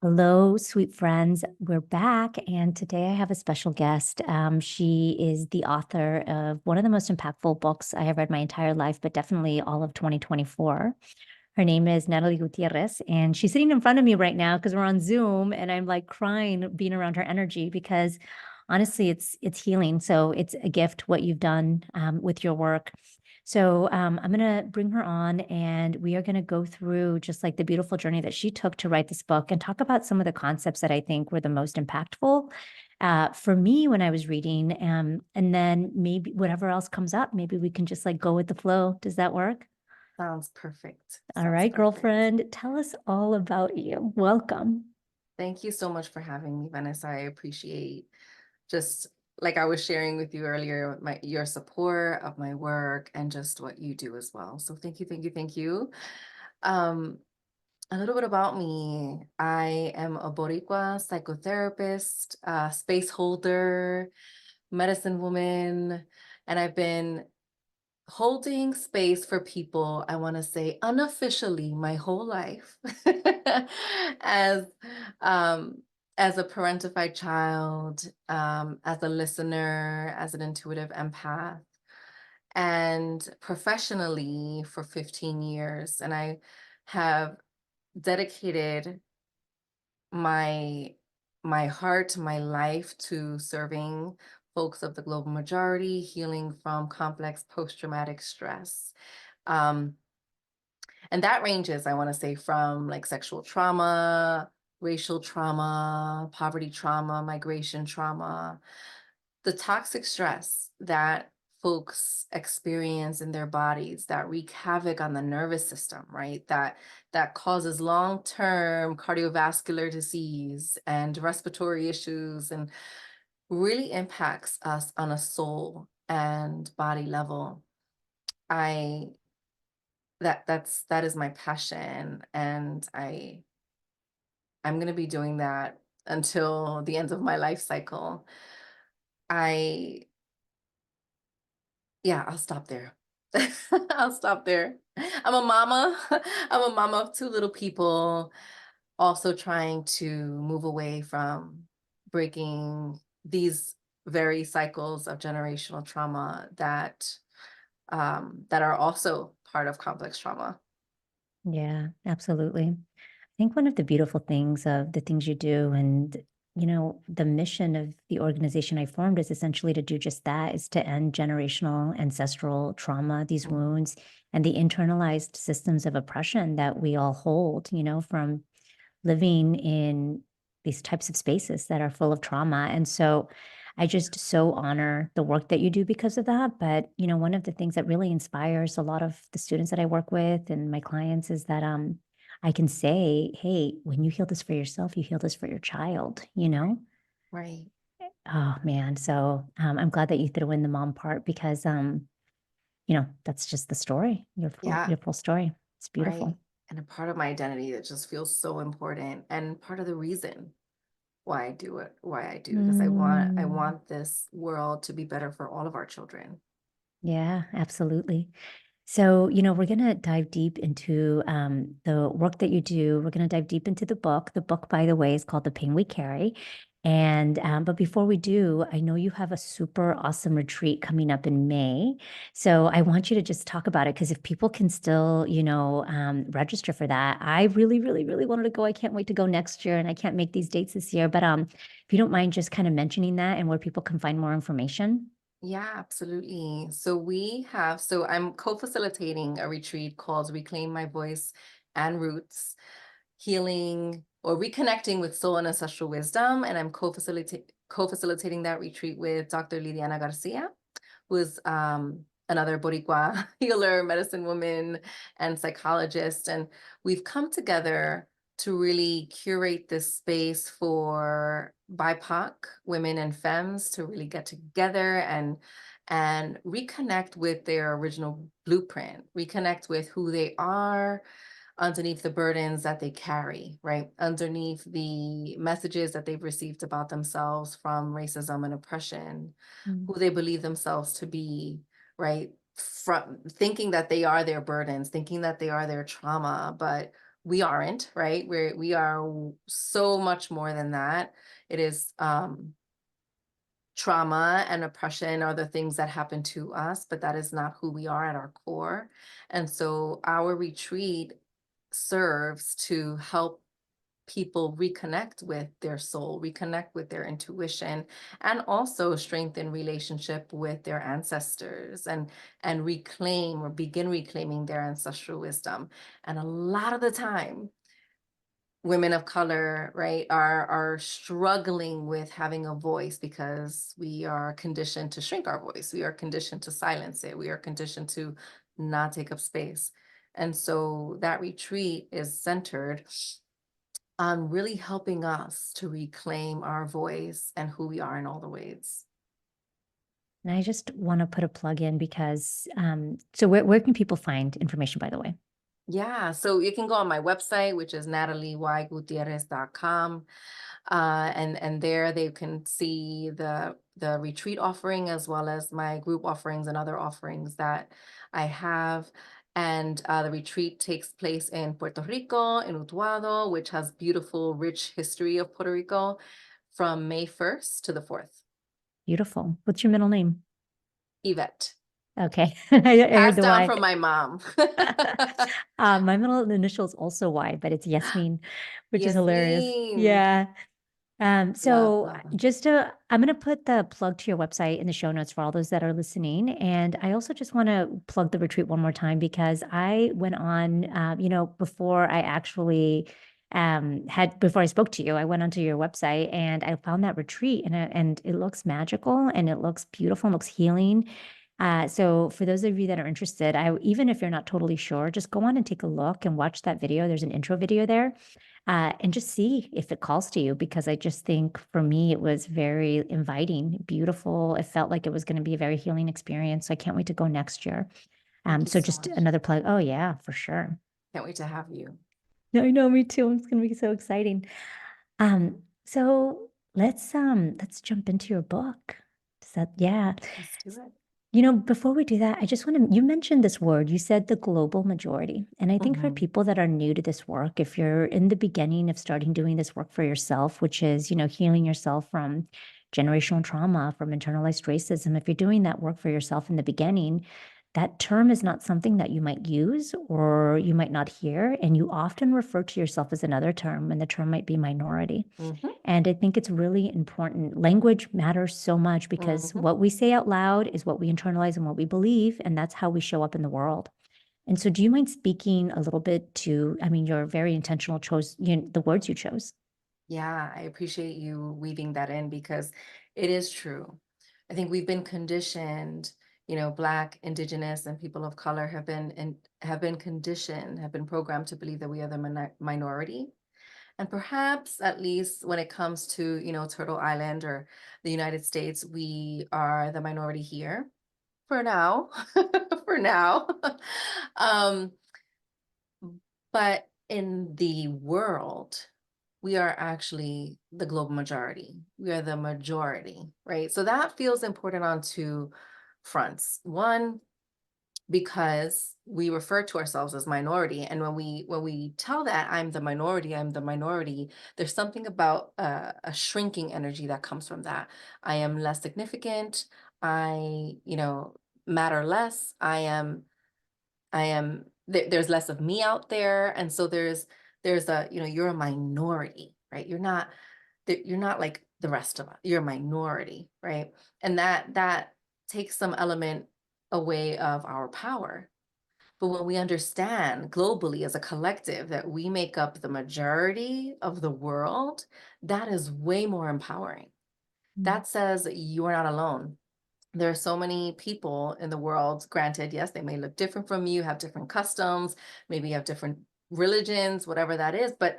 Hello, sweet friends. We're back, and today I have a special guest. She is the author of one of the most impactful books I have read my entire life, but definitely all of 2024. Her name is Natalie Gutierrez, and she's sitting in front of me right now because we're on Zoom, and I'm like crying being around her energy because honestly, it's healing. So it's a gift what you've done with your work. So I'm gonna bring her on, and we are gonna go through just like the beautiful journey that she took to write this book, and talk about some of the concepts that I think were the most impactful for me when I was reading. And then maybe whatever else comes up, maybe we can just like go with the flow. Does that work? Sounds perfect. All Sounds right, perfect. girlfriend, tell us all about you. Welcome. Thank you so much for having me, Vanessa. I appreciate just like I was sharing with you earlier, your support of my work and just what you do as well. So thank you, thank you, thank you. Um, a little bit about me. I am a Boricua psychotherapist, space holder, medicine woman, and I've been holding space for people, I want to say unofficially my whole life as um as a parentified child, as a listener, as an intuitive empath, and professionally for 15 years. And I have dedicated my my heart, my life to serving folks of the global majority, healing from complex post-traumatic stress. Um, and that ranges, I want to say, from like sexual trauma, racial trauma, poverty trauma, migration trauma, the toxic stress that folks experience in their bodies that wreak havoc on the nervous system, right? That causes long-term cardiovascular disease and respiratory issues and really impacts us on a soul and body level. I that is my passion, and I'm going to be doing that until the end of my life cycle. I Yeah, I'll stop there. I'll stop there. I'm a mama. I'm a mama of two little people, also trying to move away from breaking these very cycles of generational trauma that are also part of complex trauma. Yeah, absolutely. I think one of the beautiful things of the things you do, and the mission of the organization I formed is essentially to do just that, is to end generational ancestral trauma, these Mhm. wounds, and the internalized systems of oppression that we all hold, from living in these types of spaces that are full of trauma. And so I just so honor the work that you do because of that. But, one of the things that really inspires a lot of the students that I work with and my clients is that I can say, hey, when you heal this for yourself, you heal this for your child. Right. Oh man. So I'm glad that you threw in the mom part because that's just the story, Yeah, your full story. It's right. beautiful. And a part of my identity that just feels so important and part of the reason why I do it, why I do, because I Mm. want this world to be better for all of our children. Yeah, absolutely. So, we're going to dive deep into the work that you do. We're going to dive deep into the book. The book, by the way, is called The Pain We Carry. And, but before we do, I know you have a super awesome retreat coming up in May. So I want you to just talk about it because if people can still, register for that, I really, really, really wanted to go. I can't wait to go next year and I can't make these dates this year. But if you don't mind just kind of mentioning that and where people can find more information. Yeah, absolutely. So I'm co-facilitating a retreat called Reclaim My Voice and Roots, Healing or Reconnecting with Soul and Ancestral Wisdom. And I'm co-facilitating that retreat with Dr. Liliana Garcia, who is another Boricua healer, medicine woman, and psychologist. And we've come together to really curate this space for BIPOC women and femmes to really get together and reconnect with their original blueprint, reconnect with who they are underneath the burdens that they carry, right? Underneath the messages that they've received about themselves from racism and oppression, Mm. who they believe themselves to be, right? From thinking that they are their burdens, thinking that they are their trauma, but we aren't, right? We are so much more than that. It is trauma and oppression are the things that happen to us, but that is not who we are at our core. And so our retreat serves to help people reconnect with their soul, reconnect with their intuition, and also strengthen relationship with their ancestors and reclaim or begin reclaiming their ancestral wisdom. And a lot of the time, women of color, right, are struggling with having a voice because we are conditioned to shrink our voice. We are conditioned to silence it. We are conditioned to not take up space. And so that retreat is centered on really helping us to reclaim our voice and who we are in all the ways. And I just want to put a plug in because, so where can people find information, by the way? Yeah, so you can go on my website, which is nataliegutierrez.com. And there they can see the retreat offering as well as my group offerings and other offerings that I have. And the retreat takes place in Puerto Rico, in Utuado, which has beautiful, rich history of Puerto Rico from May 1st to the 4th. Beautiful. What's your middle name? Yvette. Okay. I heard Passed the down Y. from my mom. My middle initial is also Y, but it's Yasmin, which is hilarious. Yasmin. Yeah. Love, So love. I'm going to put the plug to your website in the show notes for all those that are listening. And I also just want to plug the retreat one more time because I went on, before I actually before I spoke to you, I went onto your website and I found that retreat and it looks magical and it looks beautiful and looks healing. So for those of you that are interested, even if you're not totally sure, just go on and take a look and watch that video. There's an intro video there, and just see if it calls to you. Because I just think for me, it was very inviting, beautiful. It felt like it was going to be a very healing experience. So I can't wait to go next year. Thank you So so just much. another plug. Oh yeah, for sure. Can't wait to have you. No, I know, me too. It's going to be so exciting. So let's jump into your book. Yeah. Let's do it. Before we do that, I just want to, you mentioned this word, you said the global majority. And I think for Mhm. people that are new to this work, if you're in the beginning of starting doing this work for yourself, which is, healing yourself from generational trauma, from internalized racism, if you're doing that work for yourself in the beginning, that term is not something that you might use or you might not hear. And you often refer to yourself as another term, and the term might be minority. Mhm. And I think it's really important. Language matters so much because Mhm. what we say out loud is what we internalize and what we believe, and that's how we show up in the world. And so, do you mind speaking a little bit to, I mean, you're very intentional, the words you chose. Yeah, I appreciate you weaving that in because it is true. I think we've been conditioned, Black, Indigenous, and people of color have been conditioned, have been programmed to believe that we are the minority. And perhaps, at least when it comes to, Turtle Island or the United States, we are the minority here for now, for now. um, but in the world, we are actually the global majority. We are the majority, right? So that feels important on two fronts. One, because we refer to ourselves as minority, and when we tell that I'm the minority, there's something about a shrinking energy that comes from that. I am less significant. I, matter less. There's less of me out there, and so there's a, you're a minority, right? You're not like the rest of us. You're a minority, right? And that takes some element away of our power. But when we understand globally as a collective that we make up the majority of the world, that is way more empowering. Mm. That says you are not alone. There are so many people in the world. Granted, yes, they may look different from you, have different customs, maybe have different religions, whatever that is, but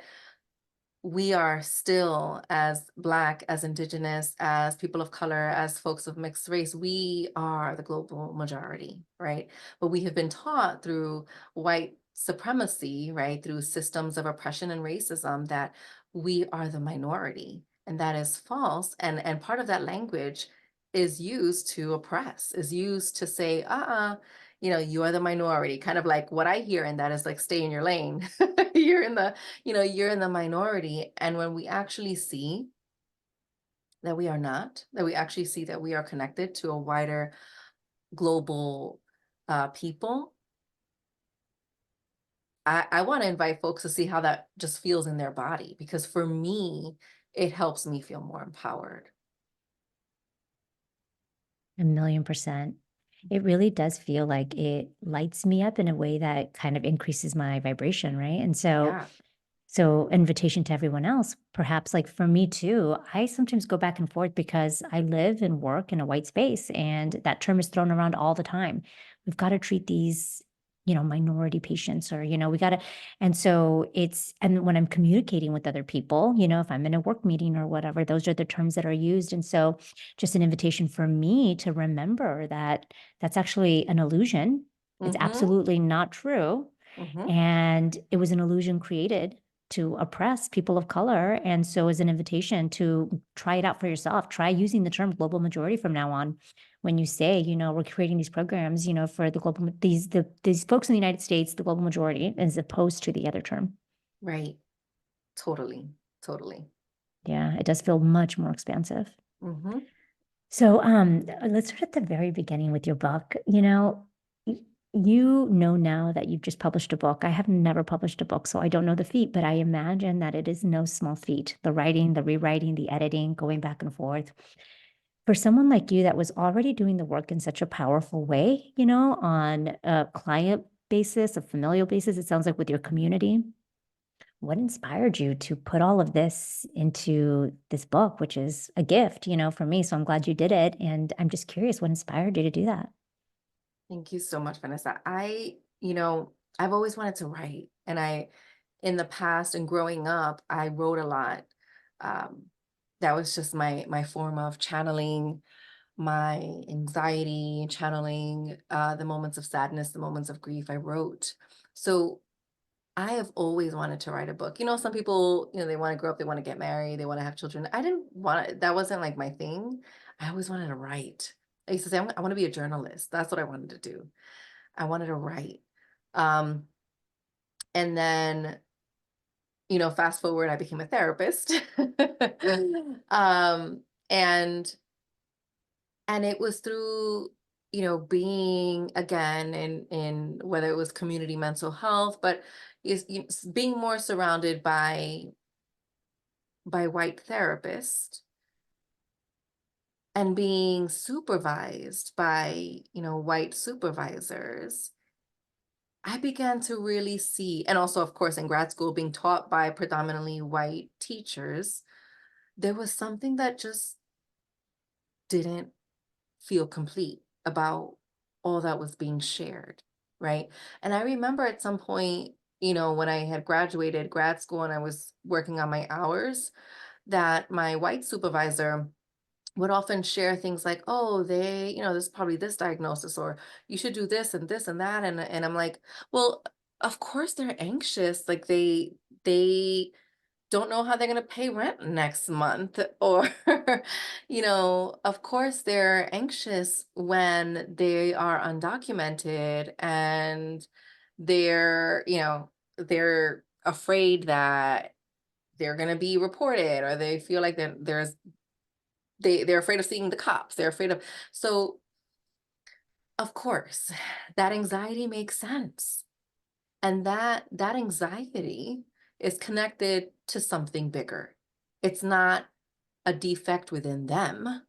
we are still, as Black, as Indigenous, as people of color, as folks of mixed race, we are the global majority, right? But we have been taught through white supremacy, right, through systems of oppression and racism, that we are the minority, and that is false. And part of that language is used to oppress, is used to say, you are the minority, kind of like what I hear in that is like, stay in your lane. You're in the, you're in the minority. And when we actually see that we are not, that we actually see that we are connected to a wider global people, I want to invite folks to see how that just feels in their body, because for me, it helps me feel more empowered. 1,000,000%. It really does feel like it lights me up in a way that kind of increases my vibration, right? And Yeah. so invitation to everyone else, perhaps like for me too, I sometimes go back and forth because I live and work in a white space and that term is thrown around all the time. We've got to treat these, minority patients or, we got to, and so and when I'm communicating with other people, if I'm in a work meeting or whatever, those are the terms that are used. And so just an invitation for me to remember that that's actually an illusion. It's Mm-hmm. absolutely not true. Mm-hmm. And it was an illusion created to oppress people of color. And so as an invitation to try it out for yourself, try using the term global majority from now on. When you say, we're creating these programs, for the global, these folks in the United States, the global majority, as opposed to the other term. Right. Totally. Totally. Yeah, it does feel much more expansive. Mm-hmm. So, let's start at the very beginning with your book. Y- you know now that you've just published a book. I have never published a book, so I don't know the feat, but I imagine that it is no small feat. The writing, the rewriting, the editing, going back and forth. For someone like you that was already doing the work in such a powerful way, on a client basis, a familial basis, it sounds like with your community. What inspired you to put all of this into this book, which is a gift, for me? So I'm glad you did it. And I'm just curious what inspired you to do that? Thank you so much, Vanessa. I've always wanted to write, and in the past and growing up, I wrote a lot. Um, that was just my form of channeling my anxiety, channeling the moments of sadness, the moments of grief. I wrote. So I have always wanted to write a book. Some people, they want to grow up, they want to get married, they want to have children. I didn't want to, that wasn't like my thing. I always wanted to write. I used to say, I want to be a journalist. That's what I wanted to do. I wanted to write. Um, and then, fast forward, I became a therapist. um, and it was through, being again in whether it was community mental health, but being more surrounded by white therapists and being supervised by, white supervisors, I began to really see, and also, of course, in grad school, being taught by predominantly white teachers, there was something that just didn't feel complete about all that was being shared, right? And I remember at some point, when I had graduated grad school and I was working on my hours, that my white supervisor would often share things like, oh, there's probably this diagnosis, or you should do this and that. And I'm like, well, of course they're anxious. Like they don't know how they're going to pay rent next month, or of course they're anxious when they are undocumented, and they're afraid that they're going to be reported, or they feel like they're afraid of seeing the cops. They're afraid of, so of course that anxiety makes sense. And that anxiety is connected to something bigger. It's not a defect within them,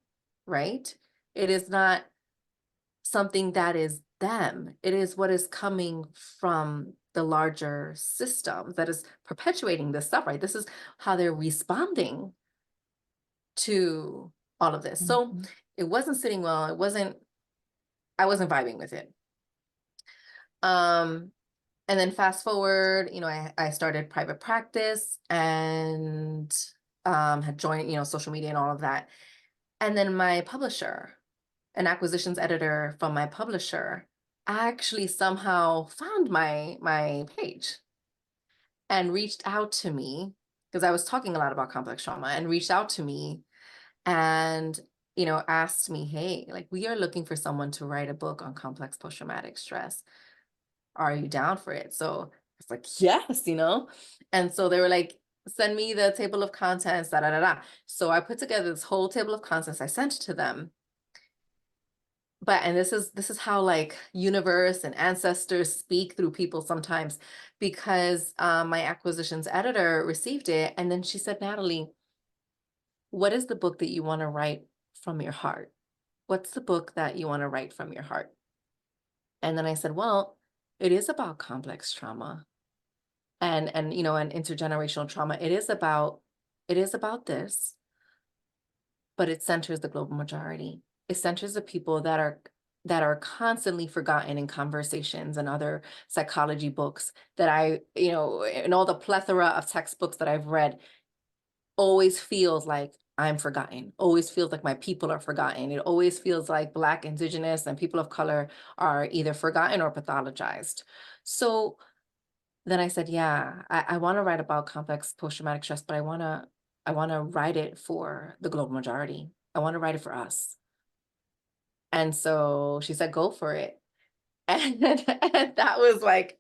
right? It is not something that is them. It is what is coming from the larger system that is perpetuating this stuff, right? This is how they're responding to all of this. So Mhm. it wasn't sitting well. I wasn't vibing with it. Um, And then fast forward, I started private practice and had joined, social media and all of that. And then my publisher, an acquisitions editor from my publisher, actually somehow found my page and reached out to me, because I was talking a lot about complex trauma, and reached out to me and asked me, hey, like, we are looking for someone to write a book on complex post-traumatic stress. Are you down for it? So it's like, yes. And so they were like, send me the table of contents, da da da da. So I put together this whole table of contents. I sent it to them. And this is how, like, universe and ancestors speak through people sometimes, because my acquisitions editor received it, and then she said, Natalie, what is the book that you want to write from your heart? What's the book that you want to write from your heart? And then I said, well, it is about complex trauma and intergenerational trauma. It is about this, but it centers the global majority. It centers the people that are constantly forgotten in conversations and other psychology books that in all the plethora of textbooks that I've read, always feels like I'm forgotten, always feels like my people are forgotten. It always feels like Black, Indigenous, and people of color are either forgotten or pathologized. So then I said, yeah, I want to write about complex post-traumatic stress, but I want to write it for the global majority. I want to write it for us. And so she said, go for it. And that was like,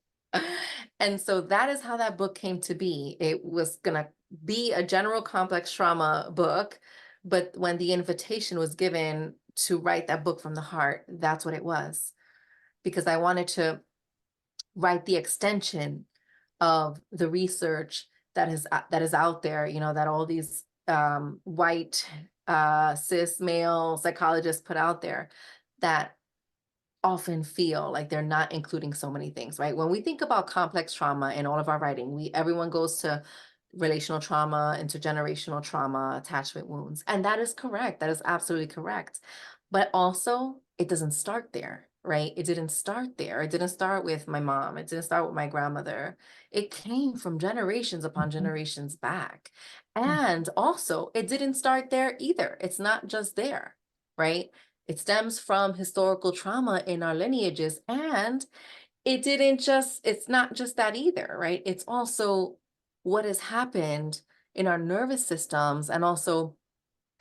and so that is how that book came to be. It was gonna be a general complex trauma book, but when the invitation was given to write that book from the heart, that's what it was. Because I wanted to write the extension of the research that is out there, that all these white cis male psychologists put out there, that often feel like they're not including so many things, right? When we think about complex trauma in all of our writing, everyone goes to relational trauma, intergenerational trauma, attachment wounds. And that is correct. That is absolutely correct. But also, it doesn't start there, right? It didn't start there. It didn't start with my mom. It didn't start with my grandmother. It came from generations upon Mhm. generations back. Mm. And also, it didn't start there either. It's not just there, right? It stems from historical trauma in our lineages. And it's not just that either, right? It's also what has happened in our nervous systems and also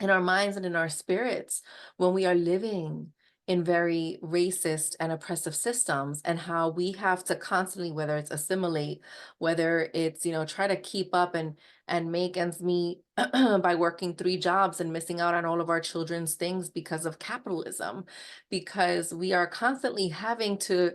in our minds and in our spirits when we are living in very racist and oppressive systems, and how we have to constantly, whether it's assimilate, whether it's try to keep up and make ends meet by working 3 jobs and missing out on all of our children's things because of capitalism, because we are constantly having to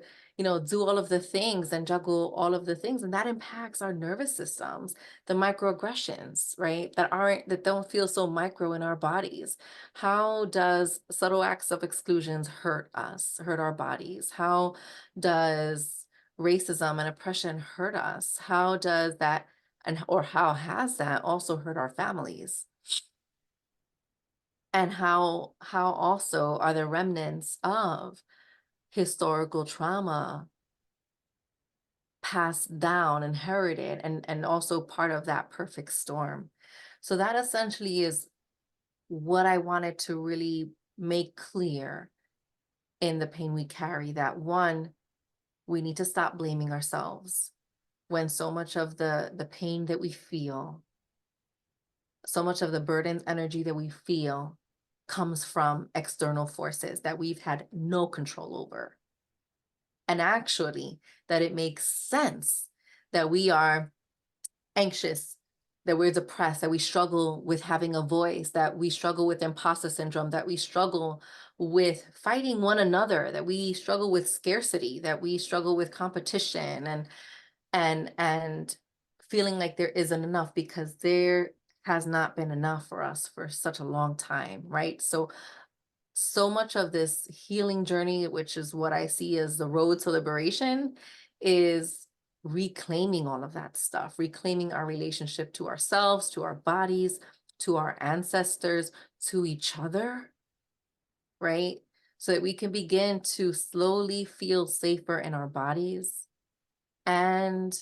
do all of the things and juggle all of the things, and that impacts our nervous systems, the microaggressions, right? That don't feel so micro in our bodies. How does subtle acts of exclusions hurt us, hurt our bodies? How does racism and oppression hurt us? How does that or how has that also hurt our families? And how also are the remnants of historical trauma passed down, inherited, and also part of that perfect storm. So that essentially is what I wanted to really make clear in The Pain We Carry, that one, we need to stop blaming ourselves when so much of the pain that we feel, so much of the burdened energy that we feel comes from external forces that we've had no control over. And actually, that it makes sense that we are anxious, that we're depressed, that we struggle with having a voice, that we struggle with imposter syndrome, that we struggle with fighting one another, that we struggle with scarcity, that we struggle with competition and feeling like there isn't enough because there has not been enough for us for such a long time, right? So much of this healing journey, which is what I see as the road to liberation, is reclaiming all of that stuff, reclaiming our relationship to ourselves, to our bodies, to our ancestors, to each other, right? So that we can begin to slowly feel safer in our bodies and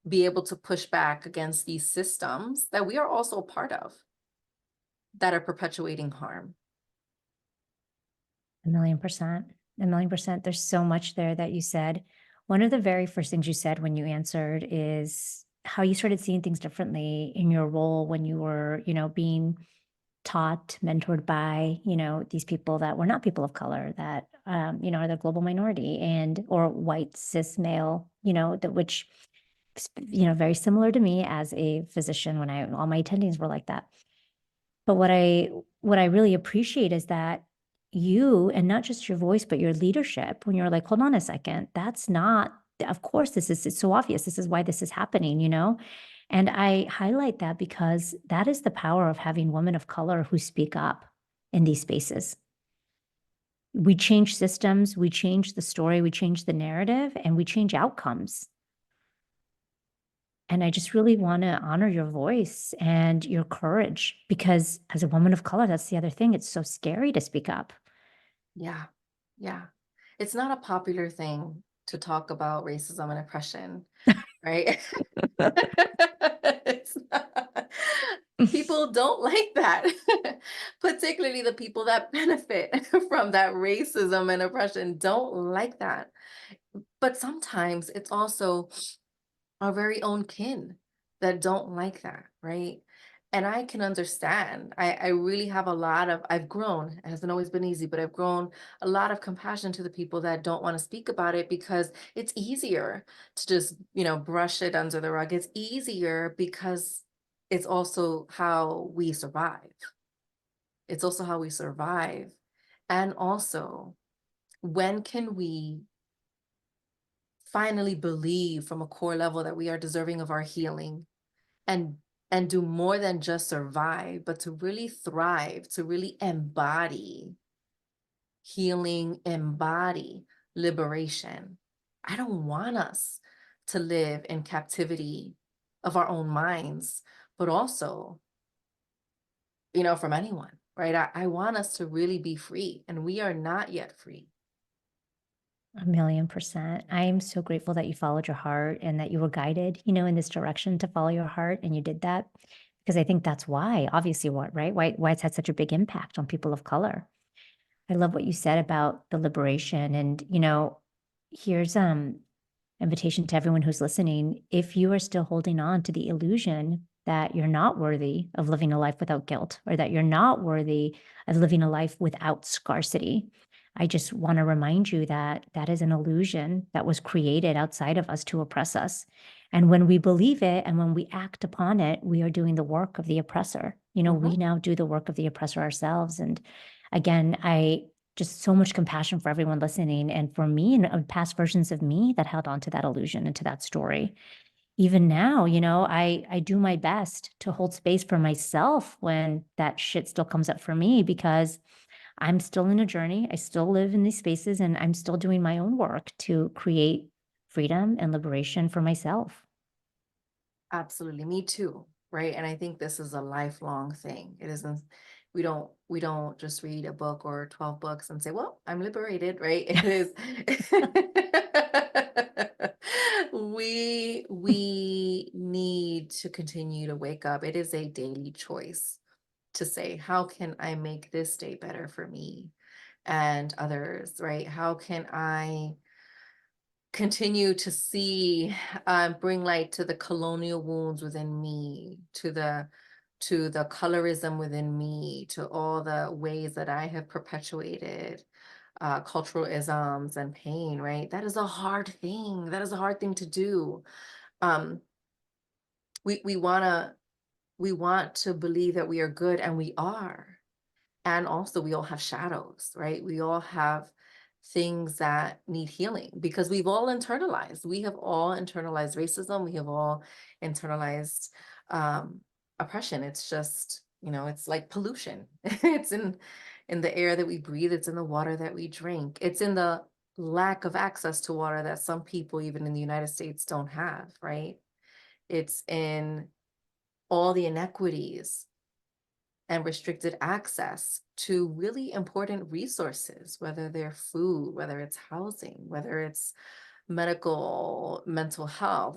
be able to push back against these systems that we are also a part of, that are perpetuating harm. 1,000,000%. 1,000,000%. There's so much there that you said. One of the very first things you said when you answered is how you started seeing things differently in your role when you were, being taught, mentored by, these people that were not people of color, that, are the global minority and, or white cis male, that which, very similar to me as a physician when all my attendings were like that. But what I really appreciate is that you, and not just your voice, but your leadership, when you're like, hold on a second, that's not, of course, it's so obvious. This is why this is happening. And I highlight that because that is the power of having women of color who speak up in these spaces. We change systems, we change the story, we change the narrative, and we change outcomes. And I just really want to honor your voice and your courage, because as a woman of color, that's the other thing. It's so scary to speak up. Yeah. Yeah. It's not a popular thing to talk about racism and oppression, right? It's not. People don't like that, particularly the people that benefit from that racism and oppression don't like that. But sometimes it's also our very own kin that don't like that, right? And I can understand. I really have a lot of, I've grown, it hasn't always been easy, but I've grown a lot of compassion to the people that don't want to speak about it because it's easier to just, brush it under the rug. It's easier because it's also how we survive. It's also how we survive. And also, when can we finally believe from a core level that we are deserving of our healing and do more than just survive, but to really thrive, to really embody healing, embody liberation? I don't want us to live in captivity of our own minds, but also, from anyone, right? I want us to really be free, and we are not yet free. 1,000,000%. I am so grateful that you followed your heart and that you were guided, in this direction to follow your heart, and you did that, because I think that's why, obviously, why it's had such a big impact on people of color. I love what you said about the liberation, and here's invitation to everyone who's listening. If you are still holding on to the illusion that you're not worthy of living a life without guilt, or that you're not worthy of living a life without scarcity, I just want to remind you that that is an illusion that was created outside of us to oppress us. And when we believe it and when we act upon it, we are doing the work of the oppressor. Mhm. We now do the work of the oppressor ourselves. And again, I just so much compassion for everyone listening, and for me and past versions of me that held on to that illusion and to that story. Even now, I do my best to hold space for myself when that shit still comes up for me, because I'm still in a journey. I still live in these spaces, and I'm still doing my own work to create freedom and liberation for myself. Absolutely, me too, right? And I think this is a lifelong thing. It isn't, we don't just read a book or 12 books and say, well, I'm liberated, right? It is we need to continue to wake up. It is a daily choice to say, how can I make this day better for me and others, right? How can I continue to see, bring light to the colonial wounds within me, to the colorism within me, to all the ways that I have perpetuated cultural isms and pain, right? That is a hard thing. That is a hard thing to do. Um, we want to believe that we are good, and we are. And also, we all have shadows, right? We all have things that need healing because we've all internalized. We have all internalized racism. We have all internalized um, oppression. It's just, it's like pollution. It's in the air that we breathe. It's in the water that we drink. It's in the lack of access to water that some people, even in the United States, don't have, right? It's in all the inequities and restricted access to really important resources, whether they're food, whether it's housing, whether it's medical, mental health.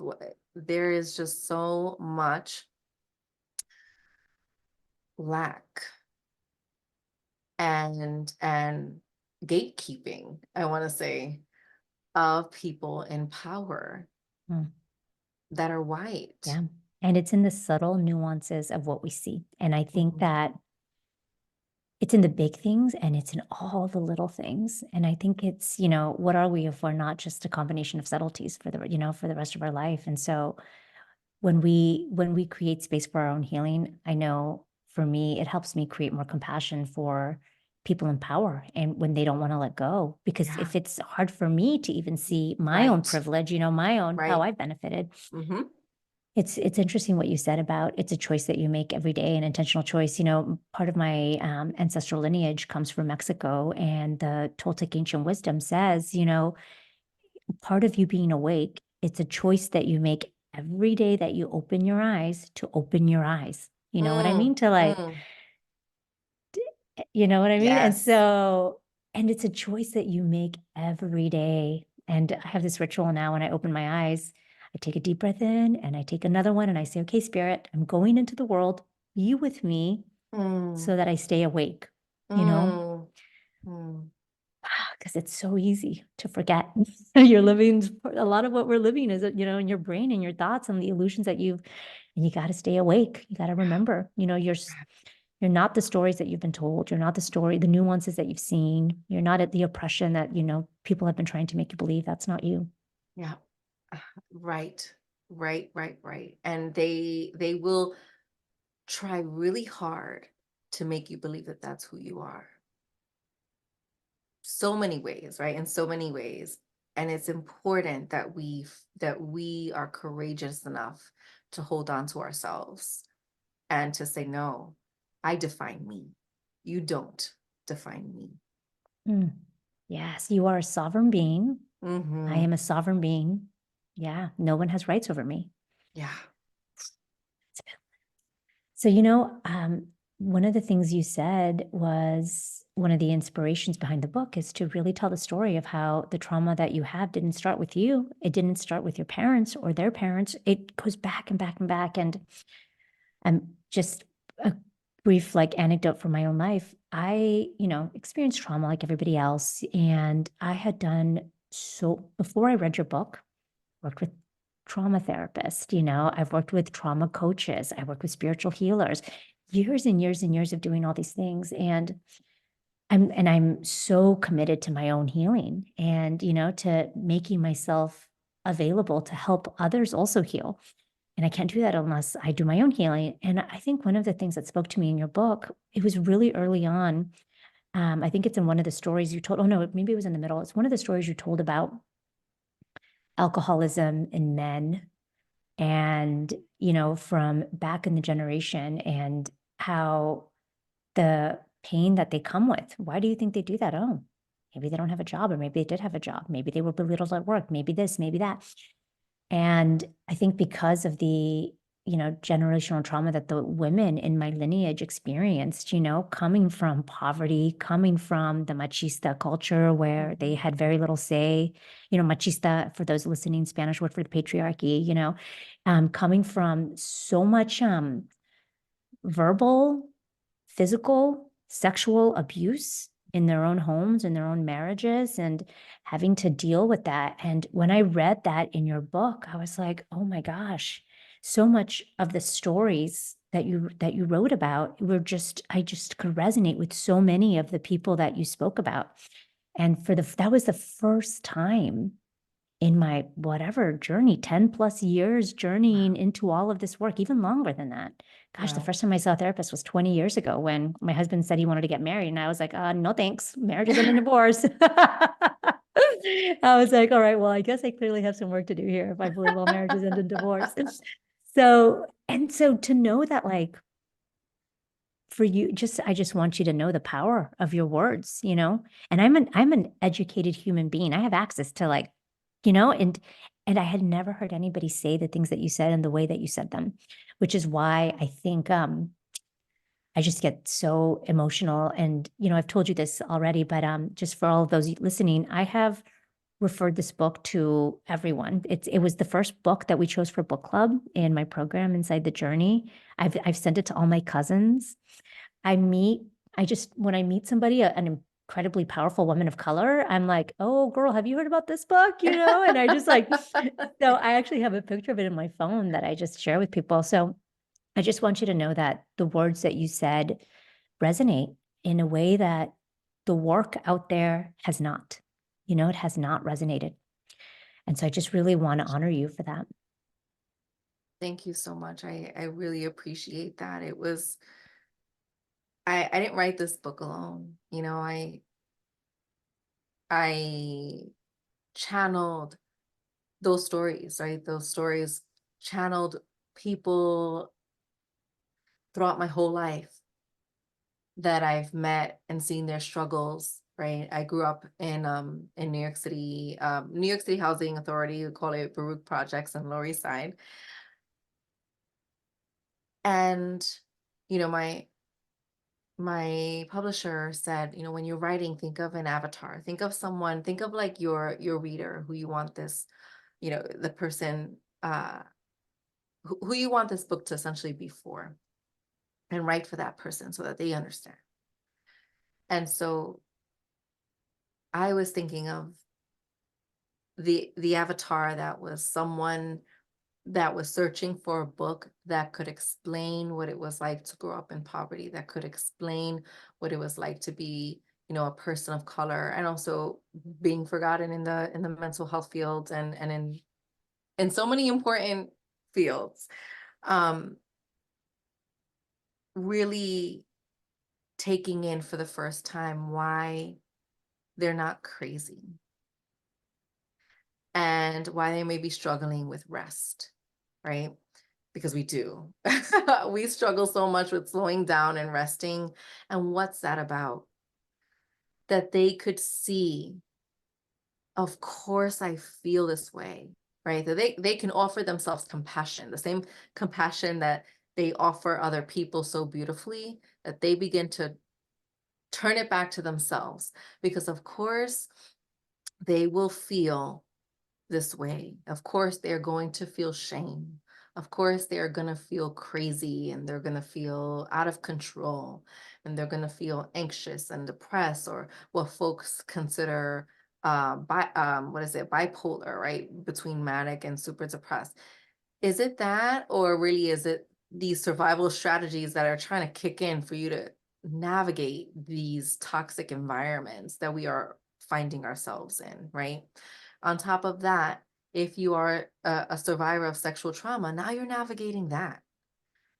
There is just so much lack and gatekeeping, I want to say, of people in power Mm, that are white. yeah. And it's in the subtle nuances of what we see. And I think Mhm. that it's in the big things and it's in all the little things. And I think it's, what are we if we're not just a combination of subtleties for for the rest of our life? And so when we create space for our own healing, I know for me, it helps me create more compassion for people in power and when they don't want to let go. Because Yeah. if it's hard for me to even see my own Right. privilege, my own how Right. I benefited, Mm-hmm. it's interesting what you said about it's a choice that you make every day, an intentional choice. Part of my ancestral lineage comes from Mexico, and the Toltec ancient wisdom says, part of you being awake, it's a choice that you make every day that you open your eyes to open your eyes. You know what I Mm, mean? To like, mm. you know what I mean? And Yes. so, and it's a choice that you make every day. And I have this ritual now when I open my eyes, I take a deep breath in and I take another one and I say, okay, spirit, I'm going into the world, you with me Mm, so that I stay awake, you know? mm, mm. Because it's so easy to forget. You're living a lot of what we're living is, in your brain and your thoughts and the illusions and you got to stay awake. You got to remember, you're not the stories that you've been told. You're not the nuances that you've seen. You're not at the oppression that, people have been trying to make you believe. That's not you. Yeah. Right. Right. Right. Right. And they will try really hard to make you believe that that's who you are. So many ways, right? In so many ways. And it's important that we are courageous enough to hold on to ourselves and to say, no, I define me. You don't define me. Mm. Yes, you are a sovereign being. I Mm-hmm. am a sovereign being. Yeah, no one has rights over me. Yeah. So, one of the things you said was one of the inspirations behind the book is to really tell the story of how the trauma that you have didn't start with you. It didn't start with your parents or their parents. It goes back and back and back. And just a brief anecdote from my own life. I, experienced trauma like everybody else. And I had done so before I read your book, worked with trauma therapists, I've worked with trauma coaches, I worked with spiritual healers, years and years and years of doing all these things. And I'm so committed to my own healing and, to making myself available to help others also heal. And I can't do that unless I do my own healing. And I think one of the things that spoke to me in your book, it was really early on. I think it's in one of the stories you told. Oh, no, maybe it was in the middle. It's one of the stories you told about alcoholism in men and, from back in the generation and how the pain that they come with. Why do you think they do that? Oh, maybe they don't have a job, or maybe they did have a job. Maybe they were belittled at work. Maybe this, maybe that. And I think because of the, generational trauma that the women in my lineage experienced, coming from poverty, coming from the machista culture where they had very little say, machista, for those listening, Spanish word for the patriarchy, coming from so much verbal, physical, sexual abuse in their own homes, in their own marriages, and having to deal with that. And when I read that in your book, I was like, oh my gosh, so much of the stories that you wrote about I just could resonate with so many of the people that you spoke about. And that was the first time in my whatever journey, 10 plus years journeying into all of this work, even longer than that. Gosh, the Wow. first time I saw a therapist was 20 years ago when my husband said he wanted to get married. And I was like, no, thanks. Marriage isn't a divorce. I was like, all right, well, I guess I clearly have some work to do here if I believe all marriages end in divorce. So to know that, for you, I just want you to know the power of your words, and I'm an educated human being. I have access to and I had never heard anybody say the things that you said and the way that you said them, which is why I think I just get so emotional. And I've told you this already, but just for all of those listening, I have referred this book to everyone. It was the first book that we chose for book club in my program Inside the Journey. I've sent it to all my cousins. I meet, when I meet somebody, an incredibly powerful woman of color, I'm like, oh, girl, have you heard about this book? And I just so I actually have a picture of it in my phone that I just share with people. So I just want you to know that the words that you said resonate. in a way that the work out there has not. It has not resonated. And so I just really want to honor you for that. Thank you so much. I really appreciate that. I didn't write this book alone. I channeled those stories, right? Those stories channeled people throughout my whole life that I've met and seen their struggles, right? I grew up in New York City Housing Authority, we call it Baruch Projects on Lower East Side. And you know, my publisher said, when you're writing, think of an avatar, think of someone, think of like your reader who you want this, the person who you want this book to essentially be for, and write for that person so that they understand. And so I was thinking of the avatar that was someone that was searching for a book that could explain what it was like to grow up in poverty, that could explain what it was like to be, a person of color, and also being forgotten in the mental health field, and in so many important fields. Really taking in for the first time why they're not crazy, and why they may be struggling with rest, right? Because we do. We struggle so much with slowing down and resting. And what's that about? That they could see, of course, I feel this way, right? That they can offer themselves compassion, the same compassion that they offer other people so beautifully, that they begin to turn it back to themselves. Because, of course, they will feel this way. Of course, they're going to feel shame. Of course, they're going to feel crazy, and they're going to feel out of control, and they're going to feel anxious and depressed, or what folks consider bipolar, right? Between manic and super depressed. Is it that, or really is it these survival strategies that are trying to kick in for you to navigate these toxic environments that we are finding ourselves in, right? On top of that, if you are a survivor of sexual trauma, now you're navigating that.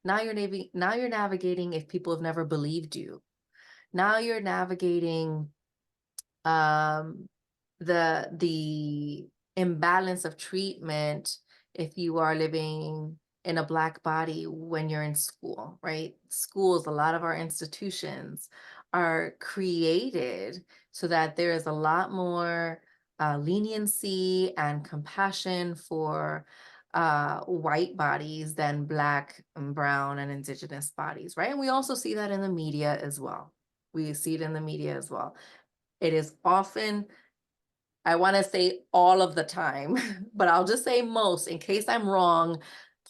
Now you're navigating if people have never believed you. Now you're navigating um, the imbalance of treatment if you are living in a Black body when you're in school, right? Schools, a lot of our institutions are created so that there is a lot more leniency and compassion for white bodies than Black and brown and indigenous bodies, right? And we also see that in the media as well. We see it in the media as well. It is often, I want to say all of the time, but I'll just say most in case I'm wrong,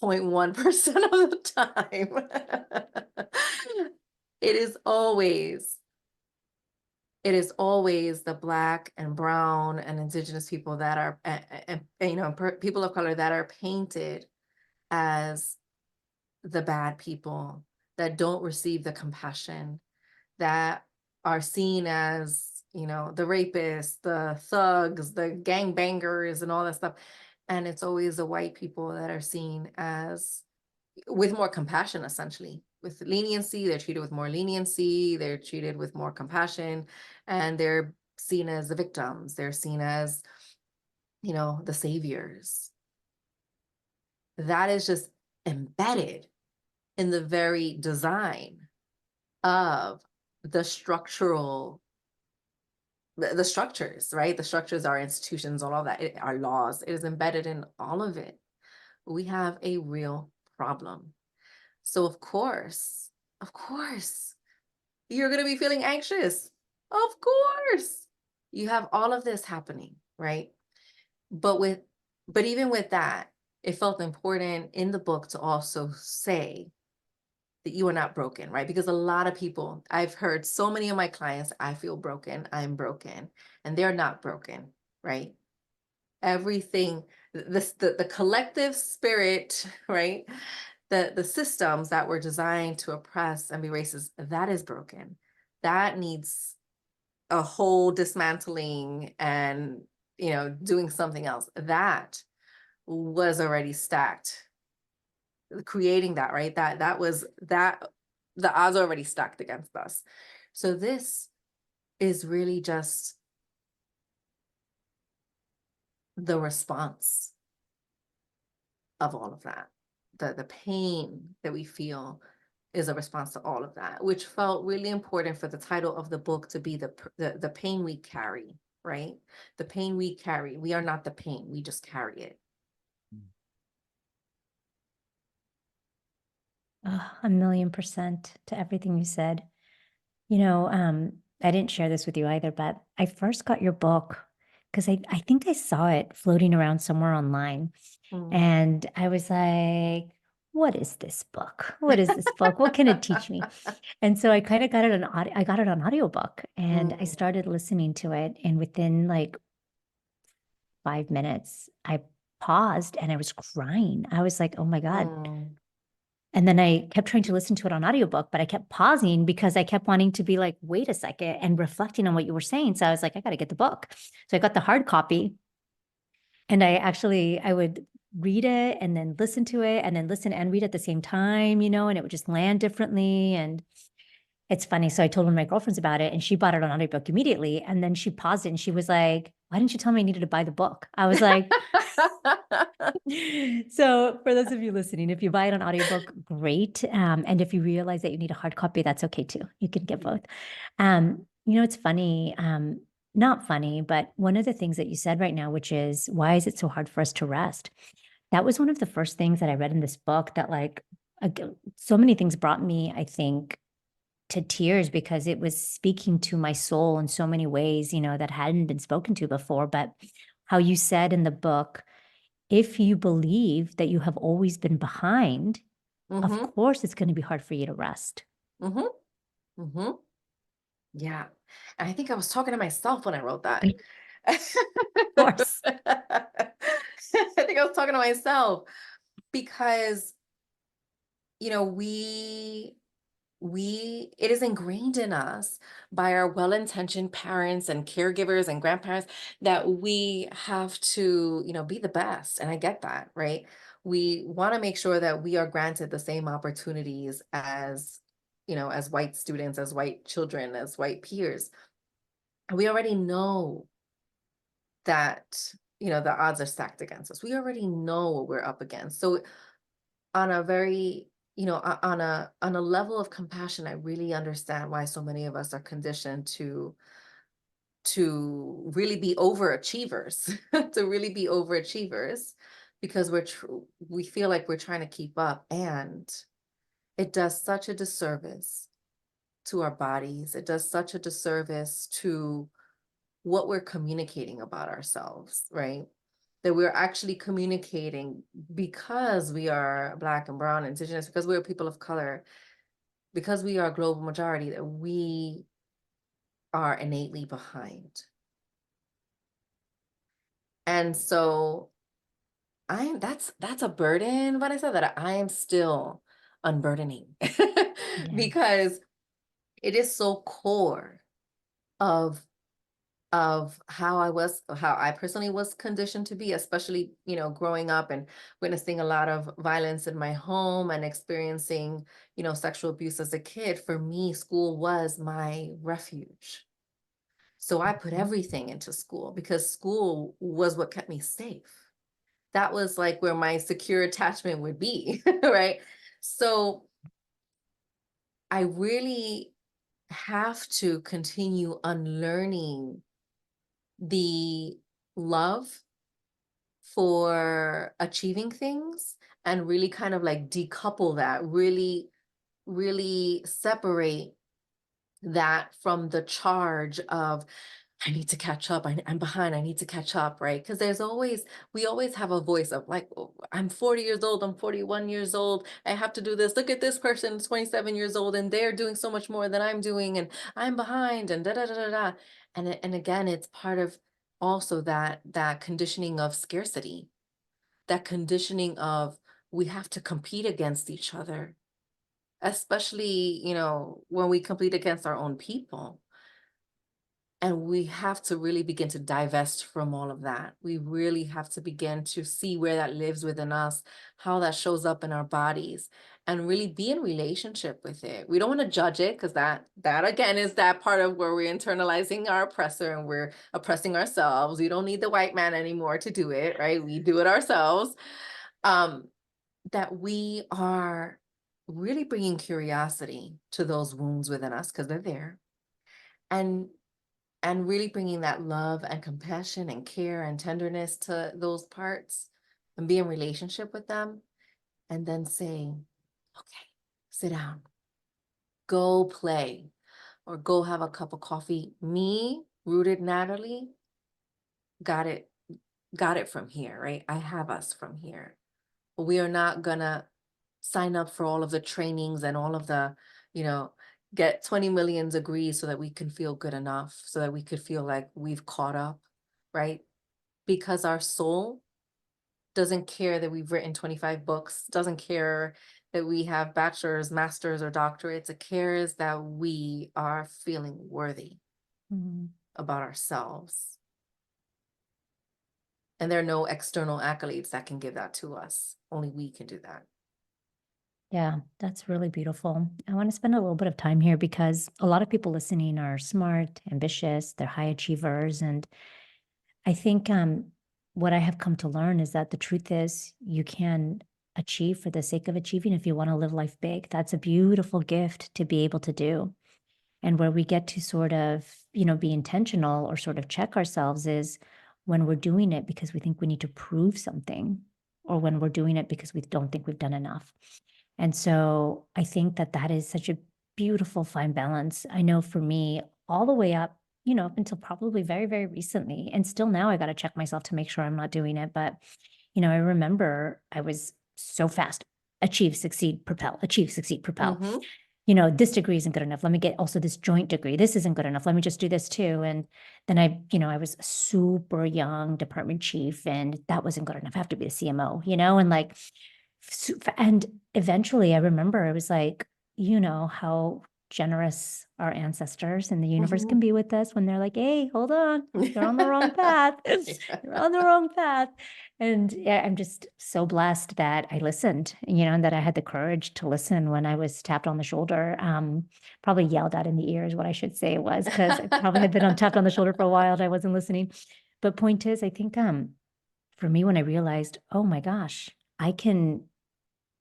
0.1% of the time. It is always the Black and brown and indigenous people that are, people of color that are painted as the bad people, that don't receive the compassion, that are seen as, the rapists, the thugs, the gangbangers, and all that stuff. And it's always the white people that are seen as with more compassion, essentially. With leniency, they're treated with more leniency, they're treated with more compassion, and they're seen as the victims. They're seen as, the saviors. That is just embedded in the very design of the structural, the structures, right? The structures, our institutions, all of that, our laws, it is embedded in all of it. We have a real problem. So of course, you're going to be feeling anxious. Of course, you have all of this happening, right? But even with that, it felt important in the book to also say that you are not broken, right? Because a lot of people, I've heard so many of my clients, I feel broken, I'm broken, and they're not broken, right? Everything, the collective spirit, right? The systems that were designed to oppress and be racist, that is broken. that needs a whole dismantling and, doing something else. That was already stacked. Creating that, right? That was that the odds are already stacked against us. So this is really just the response of all of that. The pain that we feel is a response to all of that, which felt really important for the title of the book to be the pain we carry, right? The pain we carry. We are not the pain, we just carry it. Oh, 1,000,000% to everything you said. I didn't share this with you either, but I first got your book because I think I saw it floating around somewhere online. And I was like, what is this book? What is this book? What can it teach me? And so I kind of got it on I got it on audiobook and I started listening to it. And within like 5 minutes, I paused and I was crying. I was like, oh my God. And then I kept trying to listen to it on audiobook, but I kept pausing because I kept wanting to be like, wait a second, and reflecting on what you were saying. So I was like, I got to get the book. So I got the hard copy and I would read it and then listen to it and then listen and read at the same time, and it would just land differently. And it's funny. So I told one of my girlfriends about it and she bought it on audiobook immediately. And then she paused it and she was like, why didn't you tell me I needed to buy the book? I was like, so for those of you listening, if you buy it on audiobook, great. And if you realize that you need a hard copy, that's okay too. You can get both. It's funny, not funny, but one of the things that you said right now, which is why is it so hard for us to rest? That was one of the first things that I read in this book that so many things brought me, I think, to tears because it was speaking to my soul in so many ways, that hadn't been spoken to before. But how you said in the book, if you believe that you have always been behind, of course it's going to be hard for you to rest. Yeah. And I think I was talking to myself when I wrote that. Of course. I think I was talking to myself because, it is ingrained in us by our well-intentioned parents and caregivers and grandparents that we have to, be the best. And I get that, right? We want to make sure that we are granted the same opportunities as white students, as white children, as white peers. And we already know that, the odds are stacked against us. We already know what we're up against. So on a very on a level of compassion, I really understand why so many of us are conditioned to really be overachievers to really be overachievers because we feel like we're trying to keep up, and it does such a disservice to our bodies. It does such a disservice to what we're communicating about ourselves, right? That we're actually communicating because we are Black and brown, indigenous, because we're people of color, because we are a global majority, that we are innately behind. And so that's a burden, but I said that I am still unburdening because it is so core of how I personally was conditioned to be, especially, growing up and witnessing a lot of violence in my home and experiencing, sexual abuse as a kid. For me, school was my refuge. So I put everything into school because school was what kept me safe. That was like where my secure attachment would be, right? So I really have to continue unlearning the love for achieving things and really kind of like decouple that, really separate that from the charge of I need to catch up. I'm behind. I need to catch up, right? Because we always have a voice of like, "Oh, I'm 40 years old. I'm 41 years old. I have to do this. Look at this person, 27 years old, and they're doing so much more than I'm doing, and I'm behind, and da da da da da." And again, it's part of also that conditioning of scarcity, that conditioning of we have to compete against each other especially, when we compete against our own people. And we have to really begin to divest from all of that. We really have to begin to see where that lives within us, how that shows up in our bodies, and really be in relationship with it. We don't want to judge it, because that again is that part of where we're internalizing our oppressor and we're oppressing ourselves. We don't need the white man anymore to do it, right? We do it ourselves. Um, that we are really bringing curiosity to those wounds within us, because they're there, and really bringing that love and compassion and care and tenderness to those parts, and be in relationship with them, and then saying, okay, sit down, go play, or go have a cup of coffee. Me, rooted Natalie, got it, from here, right? I have us from here. But we are not gonna sign up for all of the trainings and all of the, you know, get 20 million degrees so that we can feel good enough, so that we could feel like we've caught up, right? Because our soul doesn't care that we've written 25 books, doesn't care that we have bachelor's, master's, or doctorates. It cares that we are feeling worthy Mhm. about ourselves. And there are no external accolades that can give that to us. Only we can do that. Yeah, that's really beautiful. I want to spend a little bit of time here because a lot of people listening are smart, ambitious, they're high achievers. And I think what I have come to learn is that the truth is you can achieve for the sake of achieving if you want to live life big. That's a beautiful gift to be able to do. And where we get to sort of, be intentional or sort of check ourselves is when we're doing it because we think we need to prove something, or when we're doing it because we don't think we've done enough. And so I think that that is such a beautiful fine balance. I know for me, all the way up, up until probably very, very recently, and still now I got to check myself to make sure I'm not doing it. But, I remember I was so fast: achieve, succeed, propel, achieve, succeed, propel. Mm-hmm. This degree isn't good enough. Let me get also this joint degree. This isn't good enough. Let me just do this too. And then I was a super young department chief, and that wasn't good enough. I have to be a CMO, and like, and eventually I remember it was like, how generous our ancestors in the universe Mm-hmm. can be with us when they're like, hey, hold on, you're on the wrong path. You're on the wrong path. And yeah, I'm just so blessed that I listened, and that I had the courage to listen when I was tapped on the shoulder. Probably yelled at in the ear is what I should say it was, because I probably had been on tapped on the shoulder for a while and I wasn't listening. But point is, I think for me, when I realized, oh my gosh, I can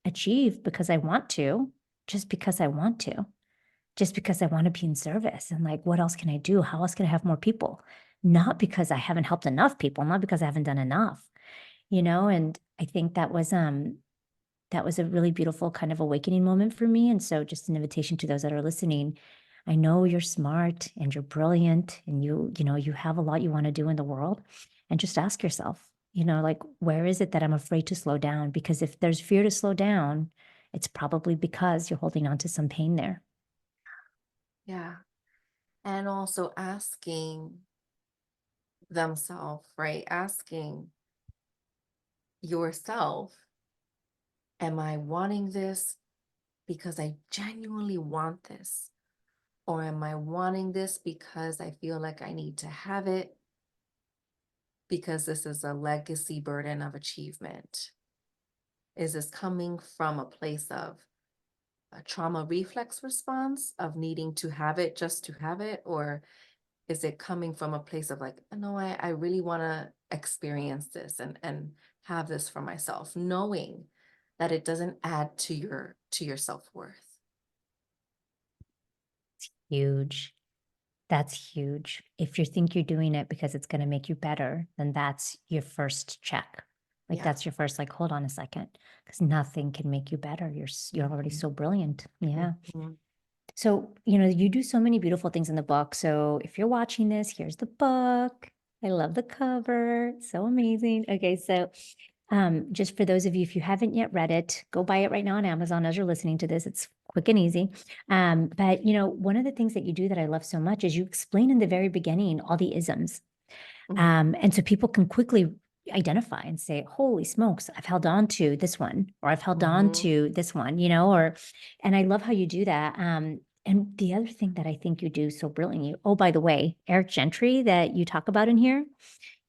achieve because I want to, just because I want to, just because I want to be in service. And like, what else can I do? How else can I have more people? Not because I haven't helped enough people, not because I haven't done enough, and I think that was a really beautiful kind of awakening moment for me. And so just an invitation to those that are listening. I know you're smart and you're brilliant and you have a lot you want to do in the world. And just ask yourself, like, where is it that I'm afraid to slow down? Because if there's fear to slow down, it's probably because you're holding on to some pain there. Yeah. And also asking themselves, right? Asking yourself, am I wanting this because I genuinely want this? Or am I wanting this because I feel like I need to have it because this is a legacy burden of achievement? Is this coming from a place of a trauma reflex response of needing to have it just to have it? Or is it coming from a place of like, no, I really want to experience this and have this for myself, knowing that it doesn't add to your self-worth? Huge. That's huge. If you think you're doing it because it's going to make you better, then that's your first check. Like Yeah. that's your first, like, hold on a second, because nothing can make you better. You're already so brilliant. Yeah. Mhm. So, you do so many beautiful things in the book. So if you're watching this, here's the book. I love the cover. It's so amazing. Okay, so just for those of you, if you haven't yet read it, go buy it right now on Amazon as you're listening to this. It's quick and easy. But one of the things that you do that I love so much is you explain in the very beginning all the isms. Mhm. And so people can quickly identify and say, holy smokes, I've held on to this one, or I've held on Mm-hmm. to this one, and I love how you do that. And the other thing that I think you do so brilliantly, oh, by the way, Eric Gentry that you talk about in here,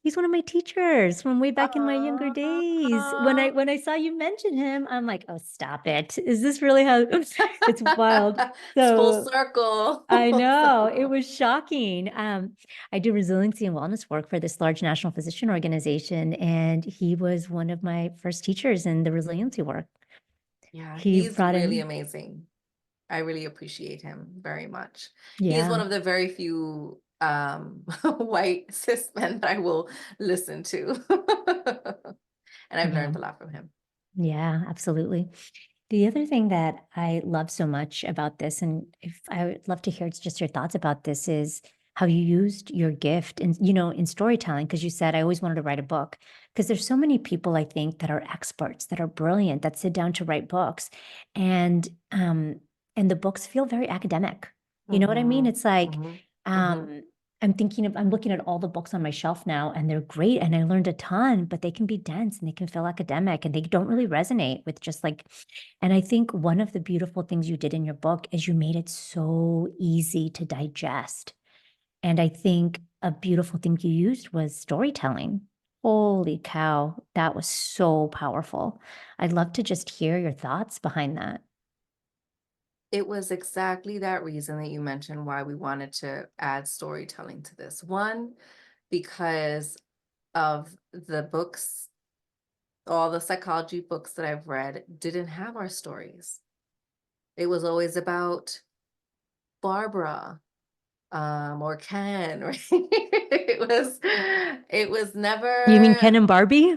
he's one of my teachers from way back in my younger days. When I Ah. when I saw you mention him, I'm like, oh, stop it. Is this really how it's wild? It's full So circle. I Full know it circle. was shocking. I do resiliency and wellness work for this large national physician organization, and he was one of my first teachers in the resiliency work. Yeah, He he's brought really in, amazing. I really appreciate him very much. He's one yeah, of the very few white cis men that I will listen to. And I've yeah, learned a lot from him. yeah, absolutely. The other thing that I love so much about this, and if I would love to hear just your thoughts about this, is how you used your gift in, in storytelling, because you said, I always wanted to write a book. Because there's so many people, I think, that are experts, that are brilliant, that sit down to write books. And and the books feel very academic. You know what I mean? Mm-hmm. It's like, Mm-hmm. Mm-hmm. um, I'm looking at all the books on my shelf now, and they're great, and I learned a ton, but they can be dense and they can feel academic, and they don't really resonate with just like, and I think one of the beautiful things you did in your book is you made it so easy to digest. And I think a beautiful thing you used was storytelling. Holy cow, that was so powerful. I'd love to just hear your thoughts behind that. It was exactly that reason that you mentioned why we wanted to add storytelling to this. One, because of the books, all the psychology books that I've read didn't have our stories. It was always about Barbara, or Ken, right? It was You mean never Ken and Barbie?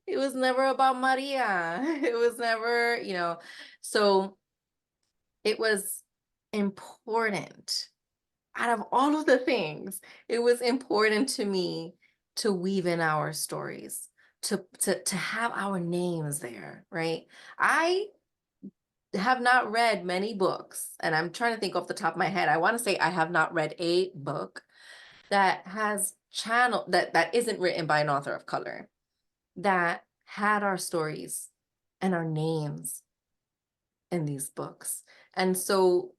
it was never about Maria. It was never, so it was important. Out of all of the things, it was important to me to weave in our stories, to have our names there, right? I have not read many books, and I'm trying to think off the top of my head. I want to say I have not read a book that has channel that isn't written by an author of color that had our stories and our names in these books. And so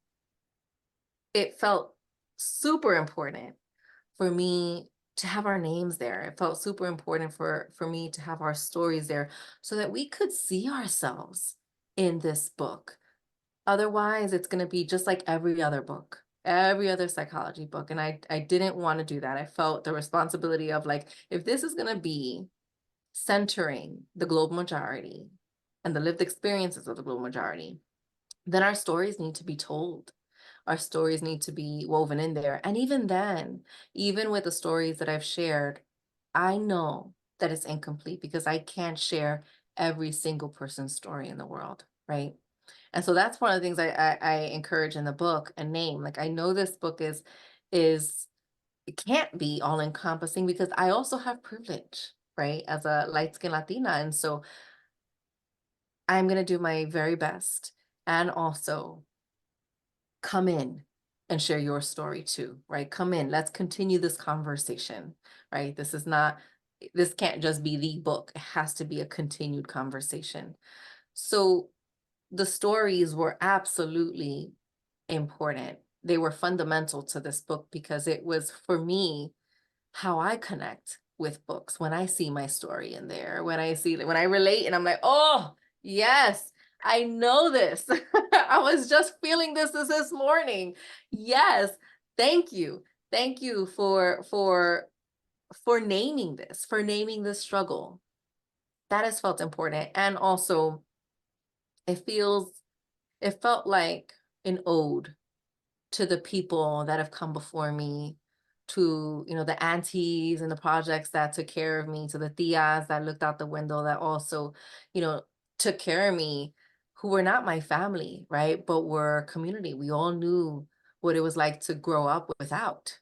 it felt super important for me to have our names there. It felt super important for me to have our stories there so that we could see ourselves in this book. Otherwise, it's going to be just like every other book, every other psychology book. And I didn't want to do that. I felt the responsibility of like, if this is going to be centering the global majority and the lived experiences of the global majority, then our stories need to be told. Our stories need to be woven in there. And even then, even with the stories that I've shared, I know that it's incomplete because I can't share every single person's story in the world, right? And so that's one of the things I encourage in the book and name. Like I know this book is it can't be all encompassing because I also have privilege, right? As a light skinned Latina. And so I'm gonna do my very best and also come in and share your story too, right? Come in, let's continue this conversation, right? This can't just be the book. It has to be a continued conversation. So the stories were absolutely important. They were fundamental to this book because it was for me how I connect with books when I see my story in there, when I relate and I'm like, oh, yes, I know this. I was just feeling this morning. Yes, thank you. Thank you for naming this, for naming this struggle. That has felt important. And also it feels it felt like an ode to the people that have come before me, to the aunties and the projects that took care of me, to the tias that looked out the window that also you know took care of me, who were not my family, right, but were community. We all knew what it was like to grow up without,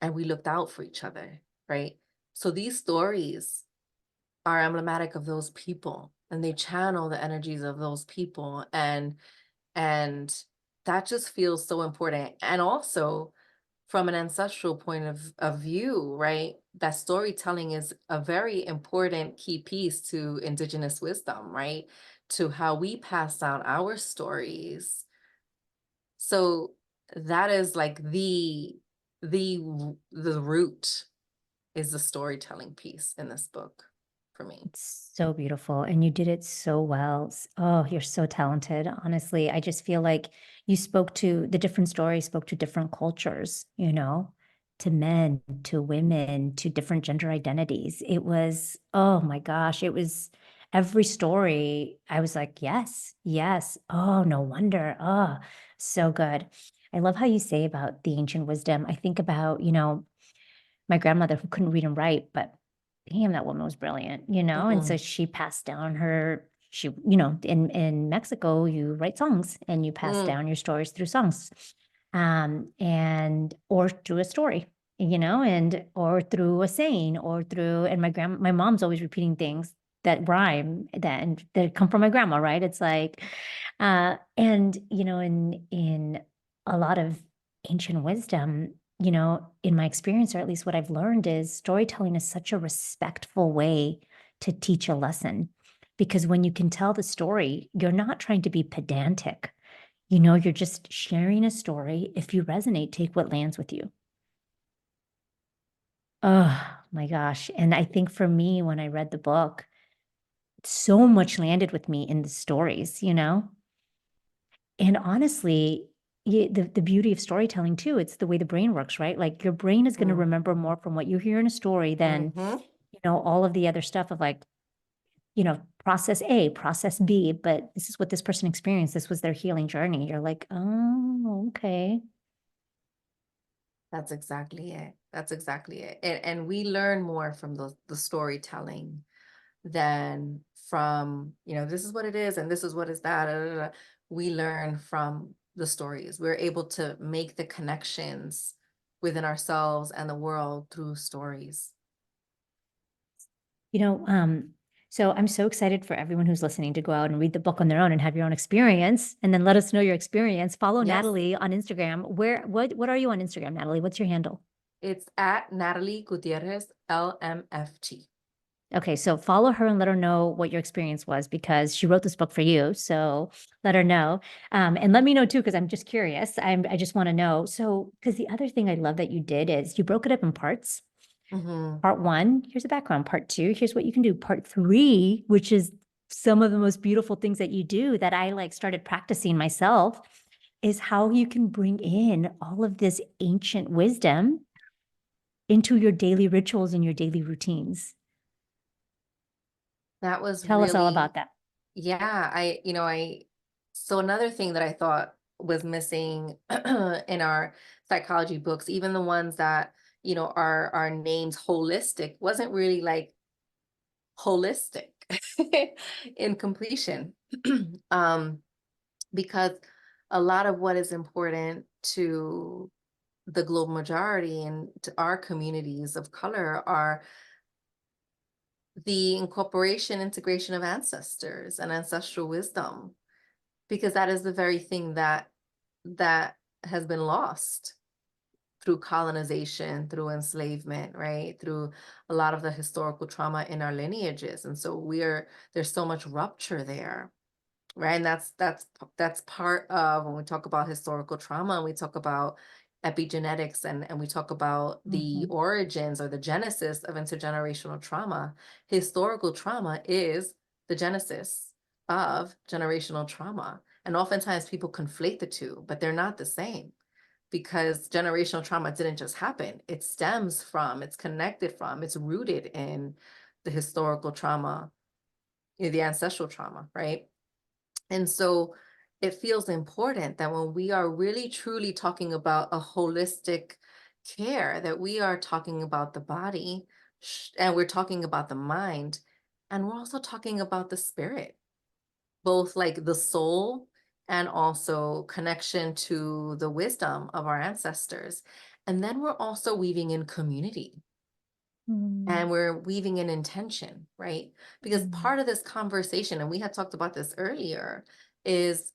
and we looked out for each other, right? So these stories are emblematic of those people, and they channel the energies of those people, and that just feels so important. And also from an ancestral point of view, right? That storytelling is a very important key piece to indigenous wisdom, right? To how we pass down our stories. So that is like the root is the storytelling piece in this book for me. It's so beautiful, and you did it so well. Oh, you're so talented. Honestly, I just feel like you spoke to the different stories, spoke to different cultures, to men, to women, to different gender identities. It was, oh my gosh, it was every story. I was like, yes, yes. Oh, no wonder. Oh, so good. I love how you say about the ancient wisdom. I think about, my grandmother who couldn't read and write, but damn, that woman was brilliant, and so Mm, she passed down in Mexico, you write songs and you pass mm. down your stories through songs, and or through a story, and or through a saying or through, and my mom's always repeating things that rhyme and that come from my grandma, right? It's like, and in a lot of ancient wisdom, in my experience, or at least what I've learned, is storytelling is such a respectful way to teach a lesson. Because when you can tell the story, you're not trying to be pedantic. You're just sharing a story. If you resonate, take what lands with you. Oh my gosh. And I think for me, when I read the book, so much landed with me in the stories. And honestly, the beauty of storytelling too, it's the way the brain works, right? Like your brain is going to Mm. remember more from what you hear in a story than, Mhm. all of the other stuff of like, process A, process B, but this is what this person experienced. This was their healing journey. You're like, oh, okay. That's exactly it. That's exactly it. And we learn more from the storytelling than from, this is what it is and this is what is that. Da, da, da. We learn from the stories. We're able to make the connections within ourselves and the world through stories. You know, um, so I'm so excited for everyone who's listening to go out and read the book on their own and have your own experience, and then let us know your experience. Follow Yes, Natalie on Instagram. What are you on Instagram, Natalie? What's your handle? it's at Natalie Gutierrez, LMFT. Okay, so follow her and let her know what your experience was because she wrote this book for you. So let her know. And let me know too, because I'm just curious. I just want to know. So, because the other thing I love that you did is you broke it up in parts. Hmm. Part one, here's a background. Part two, here's what you can do. Part three, which is some of the most beautiful things that you do that I like started practicing myself, is how you can bring in all of this ancient wisdom into your daily rituals and your daily routines. That was Tell us all really, about that. yeah, so another thing that I thought was missing in our psychology books, even the ones that, are named holistic, wasn't really like holistic in completion. um, because a lot of what is important to the global majority and to our communities of color are the integration of ancestors and ancestral wisdom, because that is the very thing that has been lost through colonization, through enslavement, right? Through a lot of the historical trauma in our lineages. And so there's so much rupture there. Right. And that's part of when we talk about historical trauma and we talk about epigenetics and we talk about the Mhm. origins or the genesis of intergenerational trauma. Historical trauma is the genesis of generational trauma. And oftentimes people conflate the two, but they're not the same because generational trauma didn't just happen. It stems from, it's connected from, it's rooted in the historical trauma, the ancestral trauma, right? And so it feels important that when we are really truly talking about a holistic care, that we are talking about the body and we're talking about the mind, and we're also talking about the spirit, both like the soul and also connection to the wisdom of our ancestors. And then we're also weaving in community Mm, and we're weaving in intention, right? Because mm, part of this conversation, and we had talked about this earlier, is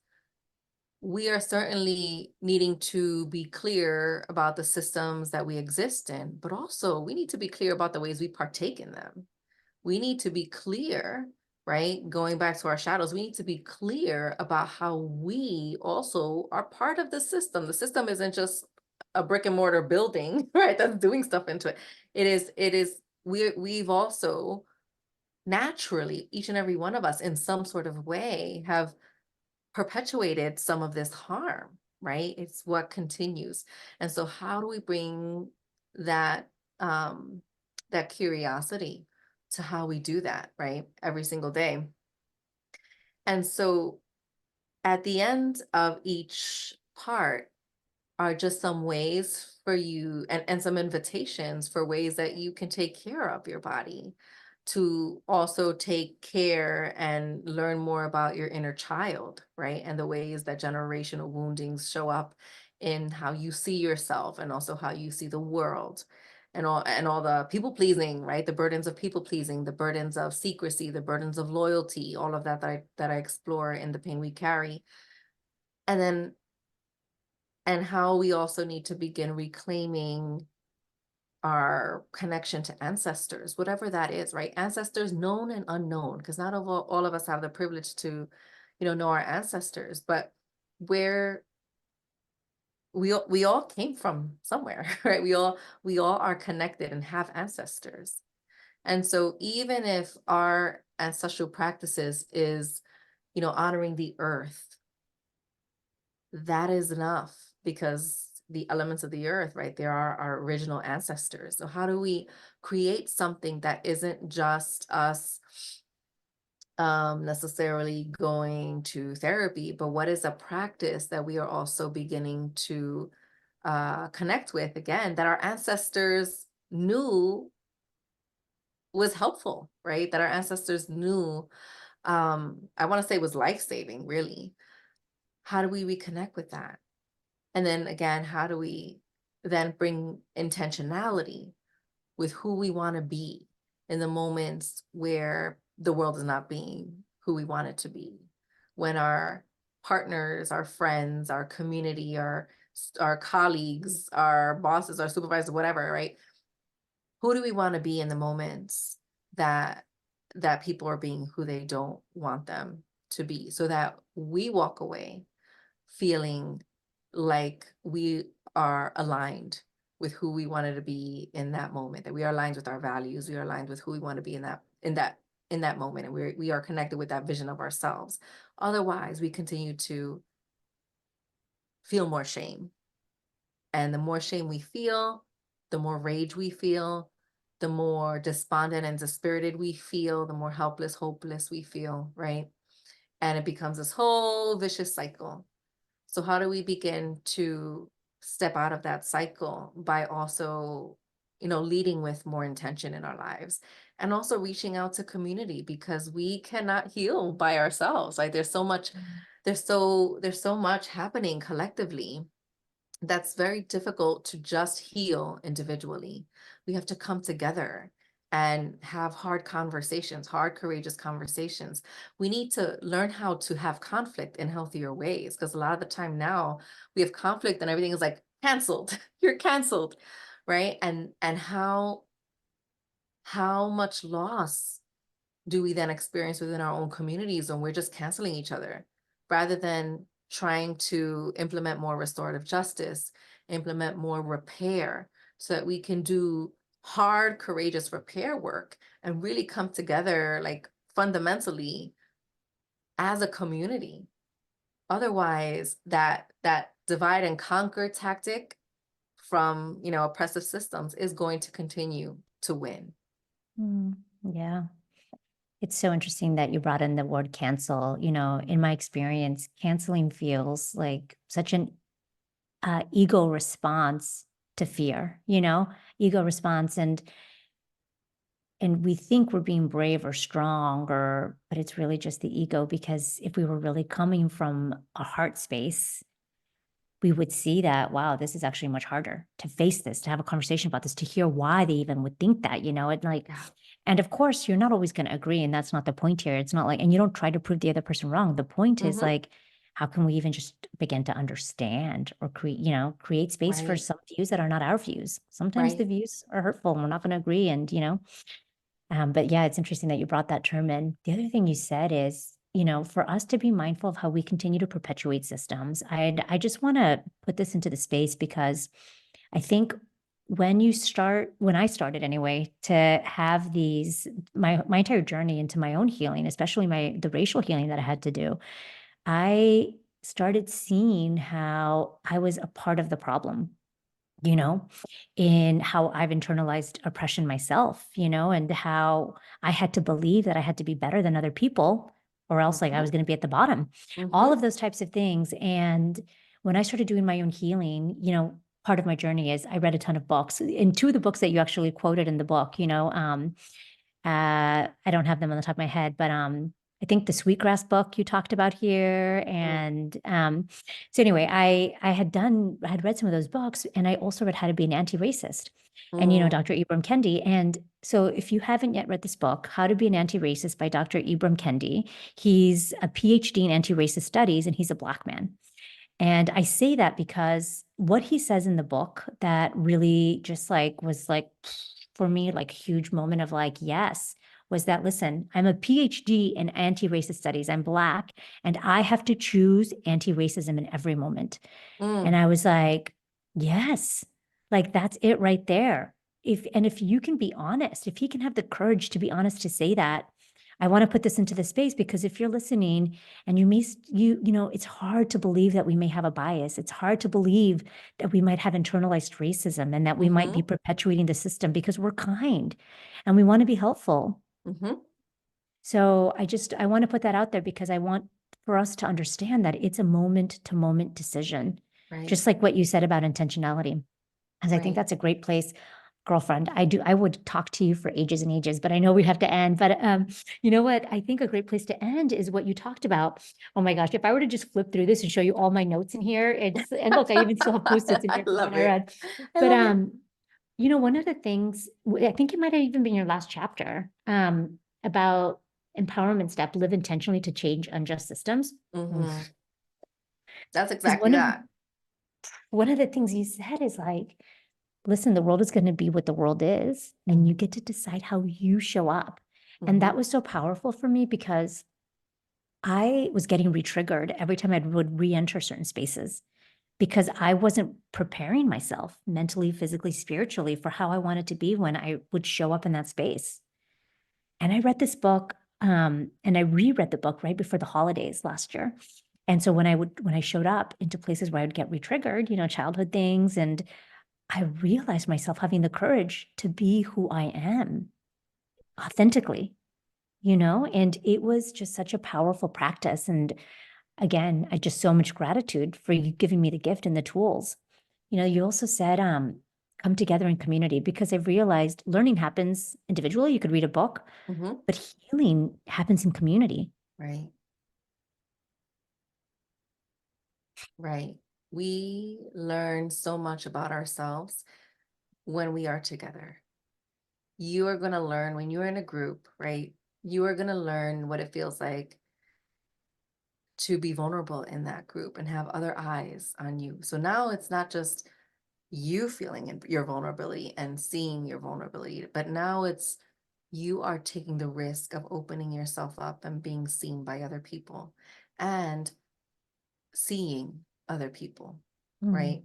we are certainly needing to be clear about the systems that we exist in, but also we need to be clear about the ways we partake in them. We need to be clear, right? Going back to our shadows, we need to be clear about how we also are part of the system. The system isn't just a brick and mortar building, right? That's doing stuff into it. We've also naturally, each and every one of us in some sort of way have perpetuated some of this harm, right? It's what continues. And so how do we bring that that curiosity to how we do that, right? Every single day. And so at the end of each part are just some ways for you and some invitations for ways that you can take care of your body, to also take care and learn more about your inner child, right? And the ways that generational woundings show up in how you see yourself and also how you see the world, and all the people pleasing, right? The burdens of people pleasing, the burdens of secrecy, the burdens of loyalty, all of that that I explore in The Pain We Carry. And then and how we also need to begin reclaiming our connection to ancestors, whatever that is, right? Ancestors known and unknown, because not all of us have the privilege to, know our ancestors, but where we all came from somewhere, right? We all are connected and have ancestors. And so even if our ancestral practices is, honoring the earth, that is enough, because the elements of the earth, right, there are our original ancestors. So how do we create something that isn't just us necessarily going to therapy, but what is a practice that we are also beginning to connect with, again, that our ancestors knew was helpful, right? That our ancestors knew, I want to say, was life-saving, really. How do we reconnect with that? And then again, how do we then bring intentionality with who we want to be in the moments where the world is not being who we want it to be? When our partners, our friends, our community, our colleagues, our bosses, our supervisors, whatever, right? Who do we want to be in the moments that people are being who they don't want them to be, so that we walk away feeling like we are aligned with who we wanted to be in that moment, that we are aligned with our values, we are aligned with who we want to be in that moment, and we are connected with that vision of ourselves. Otherwise, we continue to feel more shame. And the more shame we feel, the more rage we feel, the more despondent and dispirited we feel, the more helpless, hopeless we feel, right? And it becomes this whole vicious cycle. So how do we begin to step out of that cycle by also, leading with more intention in our lives, and also reaching out to community, because we cannot heal by ourselves. Like there's so much happening collectively that's very difficult to just heal individually. We have to come together and have hard conversations, hard, courageous conversations. We need to learn how to have conflict in healthier ways, because a lot of the time now we have conflict and everything is like canceled. You're canceled, right? And how much loss do we then experience within our own communities when we're just canceling each other, rather than trying to implement more restorative justice, implement more repair, so that we can do hard, courageous repair work and really come together, like, fundamentally as a community. Otherwise, that divide and conquer tactic from, oppressive systems is going to continue to win. Yeah. It's so interesting that you brought in the word cancel. In my experience, canceling feels like such an ego response to fear, ego response. And we think we're being brave or strong, but it's really just the ego, because if we were really coming from a heart space, we would see that, wow, this is actually much harder to face this, to have a conversation about this, to hear why they even would think that, and like, and of course, you're not always going to agree. And that's not the point here. It's not like, and you don't try to prove the other person wrong. The point is, Mhm. like, how can we even just begin to understand or create space for Right. some views that are not our views? Sometimes the Right. views are hurtful and we're not going to agree. And, but yeah, it's interesting that you brought that term in. The other thing you said is, for us to be mindful of how we continue to perpetuate systems. I just want to put this into the space because I think when I started anyway, to have my entire journey into my own healing, especially the racial healing that I had to do, I started seeing how I was a part of the problem, you know, in how I've internalized oppression myself, and how I had to believe that I had to be better than other people or else like I Mm-hmm. was going to be at the bottom. All Mm-hmm. of those types of things. And when I started doing my own healing, part of my journey is I read a ton of books. And two of the books that you actually quoted in the book, I don't have them on the top of my head, but I think the Sweetgrass book you talked about here, and so anyway, I had read some of those books, and I also read How to Be an Anti-Racist, and Mm-hmm. Dr. Ibram Kendi. And so, if you haven't yet read this book, How to Be an Anti-Racist by Dr. Ibram Kendi, he's a PhD in anti-racist studies, and he's a Black man. And I say that because what he says in the book that really just like was like for me, like a huge moment of like, yes, was that listen, I'm a PhD in anti-racist studies. I'm Black and I have to choose anti-racism in every moment. And Mm. I was like, yes, like that's it right there. If you can be honest, if he can have the courage to be honest to say that, I want to put this into the space because if you're listening and it's hard to believe that we may have a bias. It's hard to believe that we might have internalized racism and that we might be Mm-hmm. perpetuating the system because we're kind and we want to be helpful. Mm-hmm. So I want to put that out there because I want for us to understand that it's a moment to moment decision, Right. just like what you said about intentionality. Because I think Right. that's a great place, girlfriend. I would talk to you for ages and ages, but I know we have to end. But you know what? I think a great place to end is what you talked about. Oh my gosh, if I were to just flip through this and show you all my notes in here, and look, I even still have post-its in I here from when love I it. read. I But love it. one of the things I think it might have even been your last chapter about empowerment step, live intentionally to change unjust systems. Mm-hmm. That's Because exactly that. one of the things you said is like, listen, the world is going to be what the world is, and you Mm-hmm. get to decide how you show up. And Mm-hmm. that was so powerful for me because I was getting re-triggered every time I would re-enter certain spaces because I wasn't preparing myself mentally, physically, spiritually for how I wanted to be when I would show up in that space. And I read this book, and I reread the book right before the holidays last year. And so when I showed up into places where I would get re-triggered, childhood things, and I realized myself having the courage to be who I am authentically, and it was just such a powerful practice. And again, I just so much gratitude for you giving me the gift and the tools. You also said, come together in community because I've realized learning happens individually. You could read a book, Mm-hmm. but healing happens in community. Right. Right. We learn so much about ourselves when we are together. You are going to learn when you're in a group, right? You are going to learn what it feels like to be vulnerable in that group and have other eyes on you. So now it's not just you feeling your vulnerability and seeing your vulnerability, but now it's you are taking the risk of opening yourself up and being seen by other people and seeing other people, Mm. right?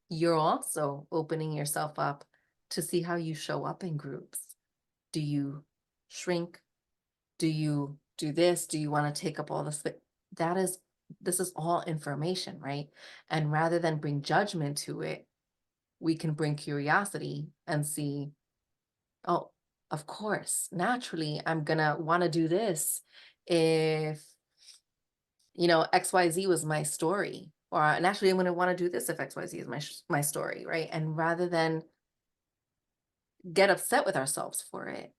You're also opening yourself up to see how you show up in groups. Do you shrink? Do you do this? Do you want to take up all this? That is, this is all information, right? And rather than bring judgment to it, we can bring curiosity and see, oh, of course, naturally, I'm gonna want to do this if, XYZ was my story. Or naturally, I'm gonna want to do this if XYZ is my story, right? And rather than get upset with ourselves for it,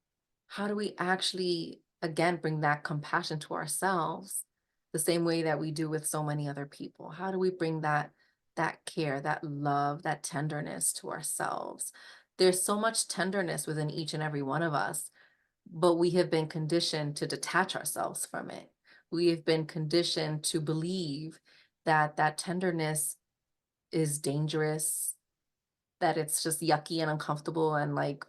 how do we actually, again, bring that compassion to ourselves the same way that we do with so many other people? How do we bring that care, that love, that tenderness to ourselves? There's so much tenderness within each and every one of us, but we have been conditioned to detach ourselves from it. we have been conditioned to believe that that tenderness is dangerous, that it's just yucky and uncomfortable and like,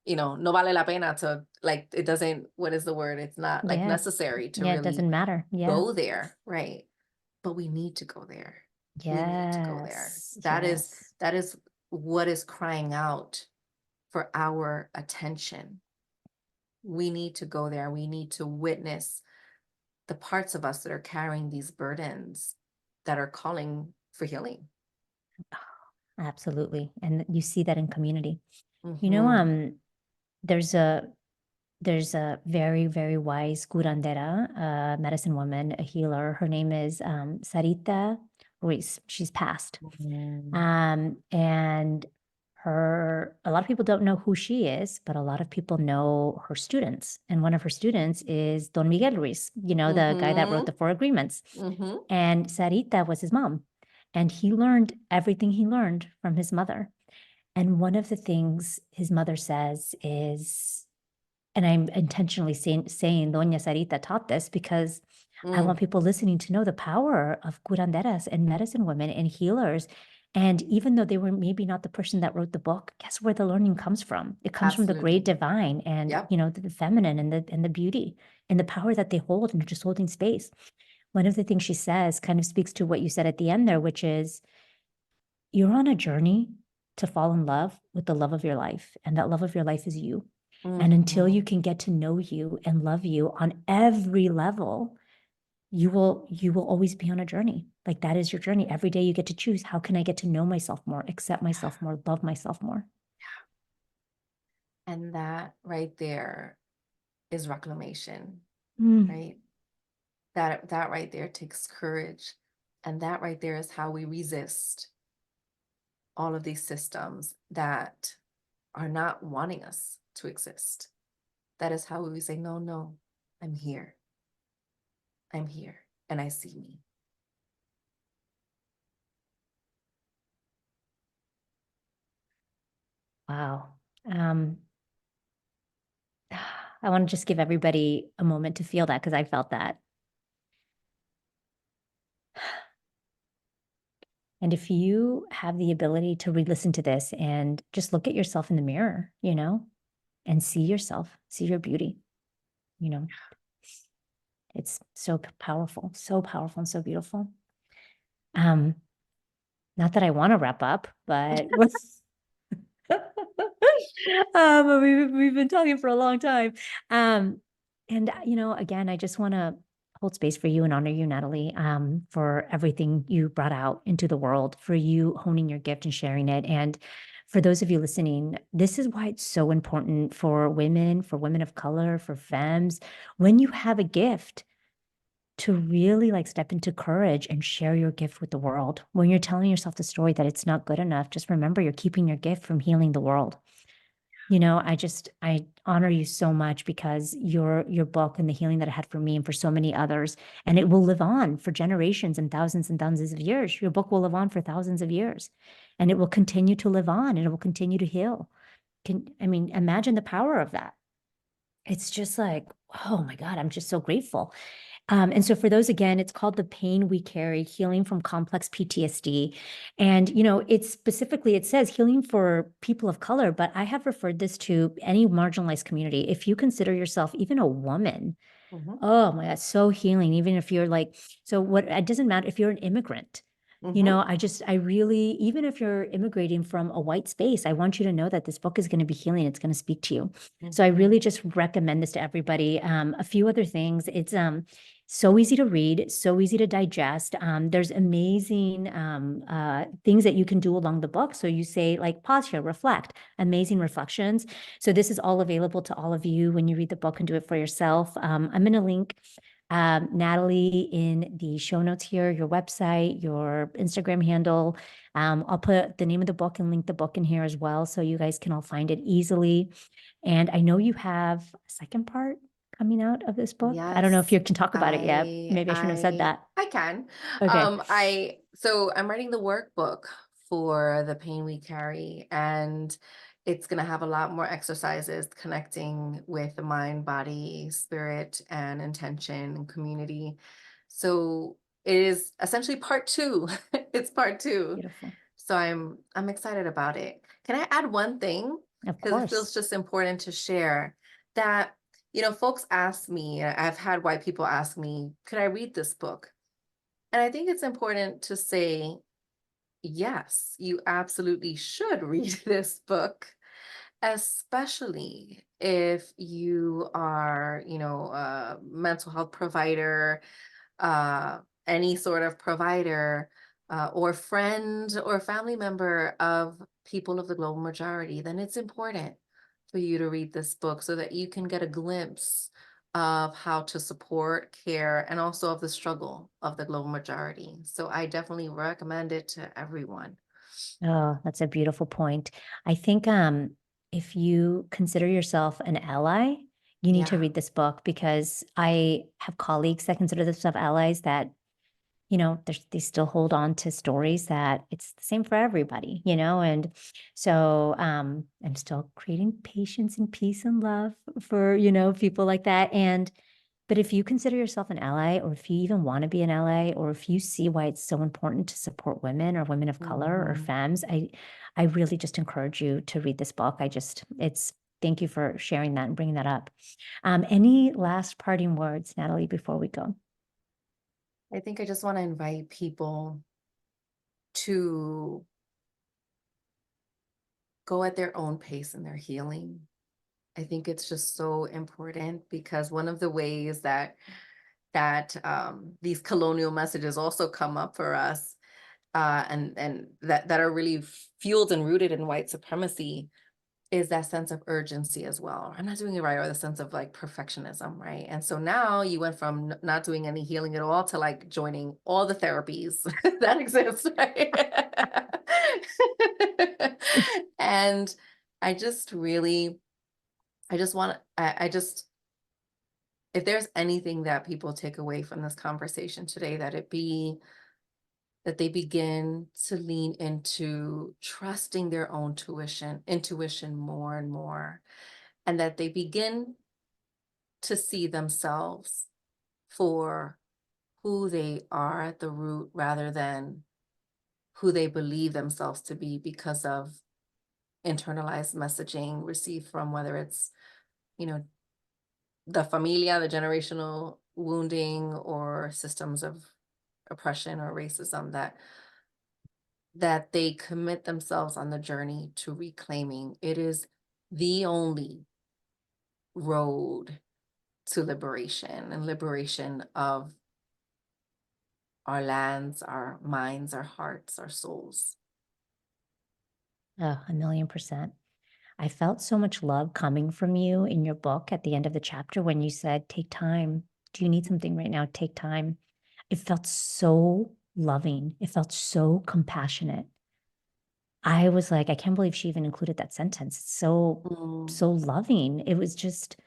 no vale la pena to like, it doesn't, what is the word? It's not like Yeah. necessary to Yeah, it really doesn't matter. Yeah. go there, right? But we need to go there. We need to go there. Yes. That is Yes. that is what is crying out for our attention. We need to go there. We need to witness the parts of us that are carrying these burdens that are calling for healing. Absolutely. And you see that in community. You know, Hmm. there's a there's a very, very wise curandera, medicine woman, a healer. Her name is Sarita Ruiz. She's passed. Mhm. And a lot of people don't know who she is, but a lot of people know her students. And one of her students is Don Miguel Ruiz, the guy that wrote Mhm. the Four Agreements. Mhm. And Sarita was his mom. And he learned everything he learned from his mother. And one of the things his mother says is, and I'm intentionally saying Doña Sarita taught this because I Mm. want people listening to know the power of curanderas and medicine women and healers. And even though they were maybe not the person that wrote the book, guess where the learning comes from? It comes from the great Absolutely. divine and Yep. the feminine and the beauty and the power that they hold and just holding space. One of the things she says kind of speaks to what you said at the end there, which is you're on a journey to fall in love with the love of your life, and that love of your life is you. And until you Mhm. can get to know you and love you on every level, you will always be on a journey. Like that is your journey. Every day you get to choose, how can I get to know myself more, accept myself more, love myself more? And that right there is reclamation, Mm. right? That right there takes courage. And that right there is how we resist all of these systems that are not wanting us to exist. That is how we say, no, no, I'm here. I'm here and I see me. Wow. Um, I want to just give everybody a moment to feel that because I felt that. And if you have the ability to re-listen to this and just look at yourself in the mirror, and see yourself, see your beauty, you know, it's so powerful and so beautiful. Um, Not that I want to wrap up, but we've been talking for a long time. And again, I just want to hold space for you and honor you, Natalie, for everything you brought out into the world, for you honing your gift and sharing it. And for those of you listening, this is why it's so important for women of color, for femmes, when you have a gift to really like step into courage and share your gift with the world. When you're telling yourself the story that it's not good enough, just remember you're keeping your gift from healing the world. I honor you so much because your book and the healing that it had for me and for so many others, and it will live on for generations and thousands of years. Your book will live on for thousands of years, and it will continue to live on and it will continue to heal. Imagine the power of that. It's just like, oh my God, I'm just so grateful. And so for those, again, it's called The Pain We Carry, Healing from Complex PTSD. And, it says healing for people of color, but I have referred this to any marginalized community. If you consider yourself even a woman, Mhm. oh my God, so healing. Even if you're like, so what, it doesn't matter if you're an immigrant. Mhm. I really, even if you're immigrating from a white space, I want you to know that this book is going to be healing. It's going to speak to you. So I Mhm. really just recommend this to everybody. A few other things. It's so easy to read, so easy to digest. There's amazing things that you can do along the book. So you say like, pause here, reflect, amazing reflections. So this is all available to all of you when you read the book and do it for yourself. I'm going to link Natalie in the show notes here, your website, your Instagram handle. I'll put the name of the book and link the book in here as well, so you guys can all find it easily. And I know you have a second part coming out of this book. I don't know if Yes, you can talk about it yet. I Maybe I shouldn't have said I that. I can. Okay. I'm writing the workbook for The Pain We Carry, and It's going to have a lot more exercises connecting with the mind, body, spirit, and intention and community. So it is essentially part two. It's part two. Beautiful. So I'm excited about it. Can I add one thing? Of Because it course. feels just important to share that, folks ask me, I've had white people ask me, could I read this book? And I think it's important to say, yes, you absolutely should read this book, especially if you are, a mental health provider, uh, any sort of provider, or friend or family member of people of the global majority, then it's important for you to read this book so that you can get a glimpse of how to support, care, and also of the struggle of the global majority. So I definitely recommend it to everyone. Oh, that's a beautiful point. I think if you consider yourself an ally, you need to Yeah. read this book because I have colleagues that consider themselves allies that, they still hold on to stories that it's the same for everybody, and so I'm still creating patience and peace and love for, people like that. But if you consider yourself an ally, or if you even want to be an ally, or if you see why it's so important to support women or women of color or Mhm. femmes, I really just encourage you to read this book. It's thank you for sharing that and bringing that up. Any last parting words, Natalie, before we go? I think I just want to invite people to go at their own pace in their healing. I think it's just so important because one of the ways that these colonial messages also come up for us, and that are really fueled and rooted in white supremacy, is that sense of urgency as well. I'm not doing it right, or the sense of like perfectionism, right? And so now you went from not doing any healing at all to like joining all the therapies that exist, right? And I just really, I just want, I just, if there's anything that people take away from this conversation today, that it be that they begin to lean into trusting their own intuition more and more, and that they begin to see themselves for who they are at the root rather than who they believe themselves to be because of internalized messaging received from, whether it's, you know, the familia, the generational wounding, or systems of oppression or racism, that they commit themselves on the journey to reclaiming. It is the only road to liberation, and liberation of our lands, our minds, our hearts, our souls. Oh, 1,000,000%. I felt so much love coming from you in your book at the end of the chapter when you said, take time. Do you need something right now? Take time. It felt so loving. It felt so compassionate. I was like, I can't believe she even included that sentence. It's so, Mm, so loving. It was just,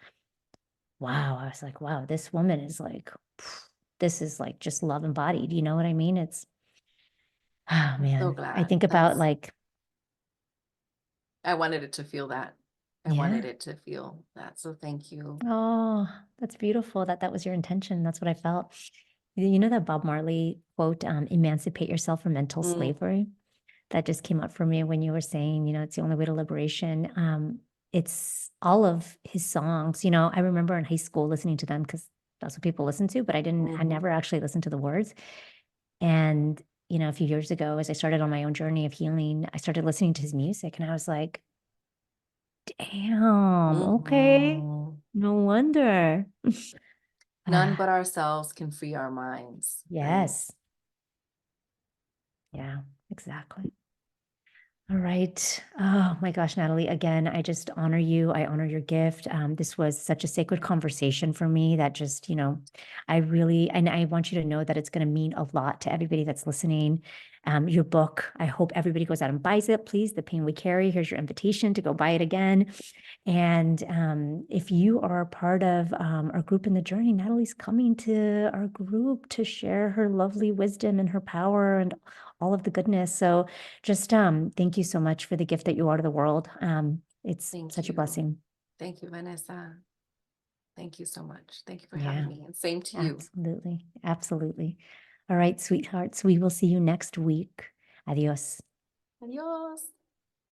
wow. I was like, wow, this woman is like, this is like just love embodied. You know what I mean? Oh I'm so man. I glad. think about like, I wanted it to feel that. I yeah. wanted it to feel that. So thank you. Oh, that's beautiful that was your intention. That's what I felt. You know that Bob Marley quote, emancipate yourself from mental Mm, slavery? That just came up for me when you were saying, it's the only way to liberation. It's all of his songs. I remember in high school listening to them because that's what people listen to, but I mhm. never actually listened to the words. And, a few years ago, as I started on my own journey of healing, I started listening to his music and I was like, damn, okay. Mhm. No wonder. None Ah, but ourselves can free our minds, right? yes. Yeah, exactly. All right. Oh my gosh, Natalie, again, I just honor you. I honor your gift. This was such a sacred conversation for me that just, I really, and I want you to know that it's going to mean a lot to everybody that's listening. Your book, I hope everybody goes out and buys it. Please, The Pain We Carry. Here's your invitation to go buy it again. And if you are a part of our group in the journey, Natalie's coming to our group to share her lovely wisdom and her power and all of the goodness. So just thank you so much for the gift that you are to the world. It's Thank such a you. blessing. Thank you, Vanessa. Thank you so much. Thank you for Yeah, having me. And same to you. absolutely. Absolutely. All right, sweethearts, we will see you next week. Adios. Adios.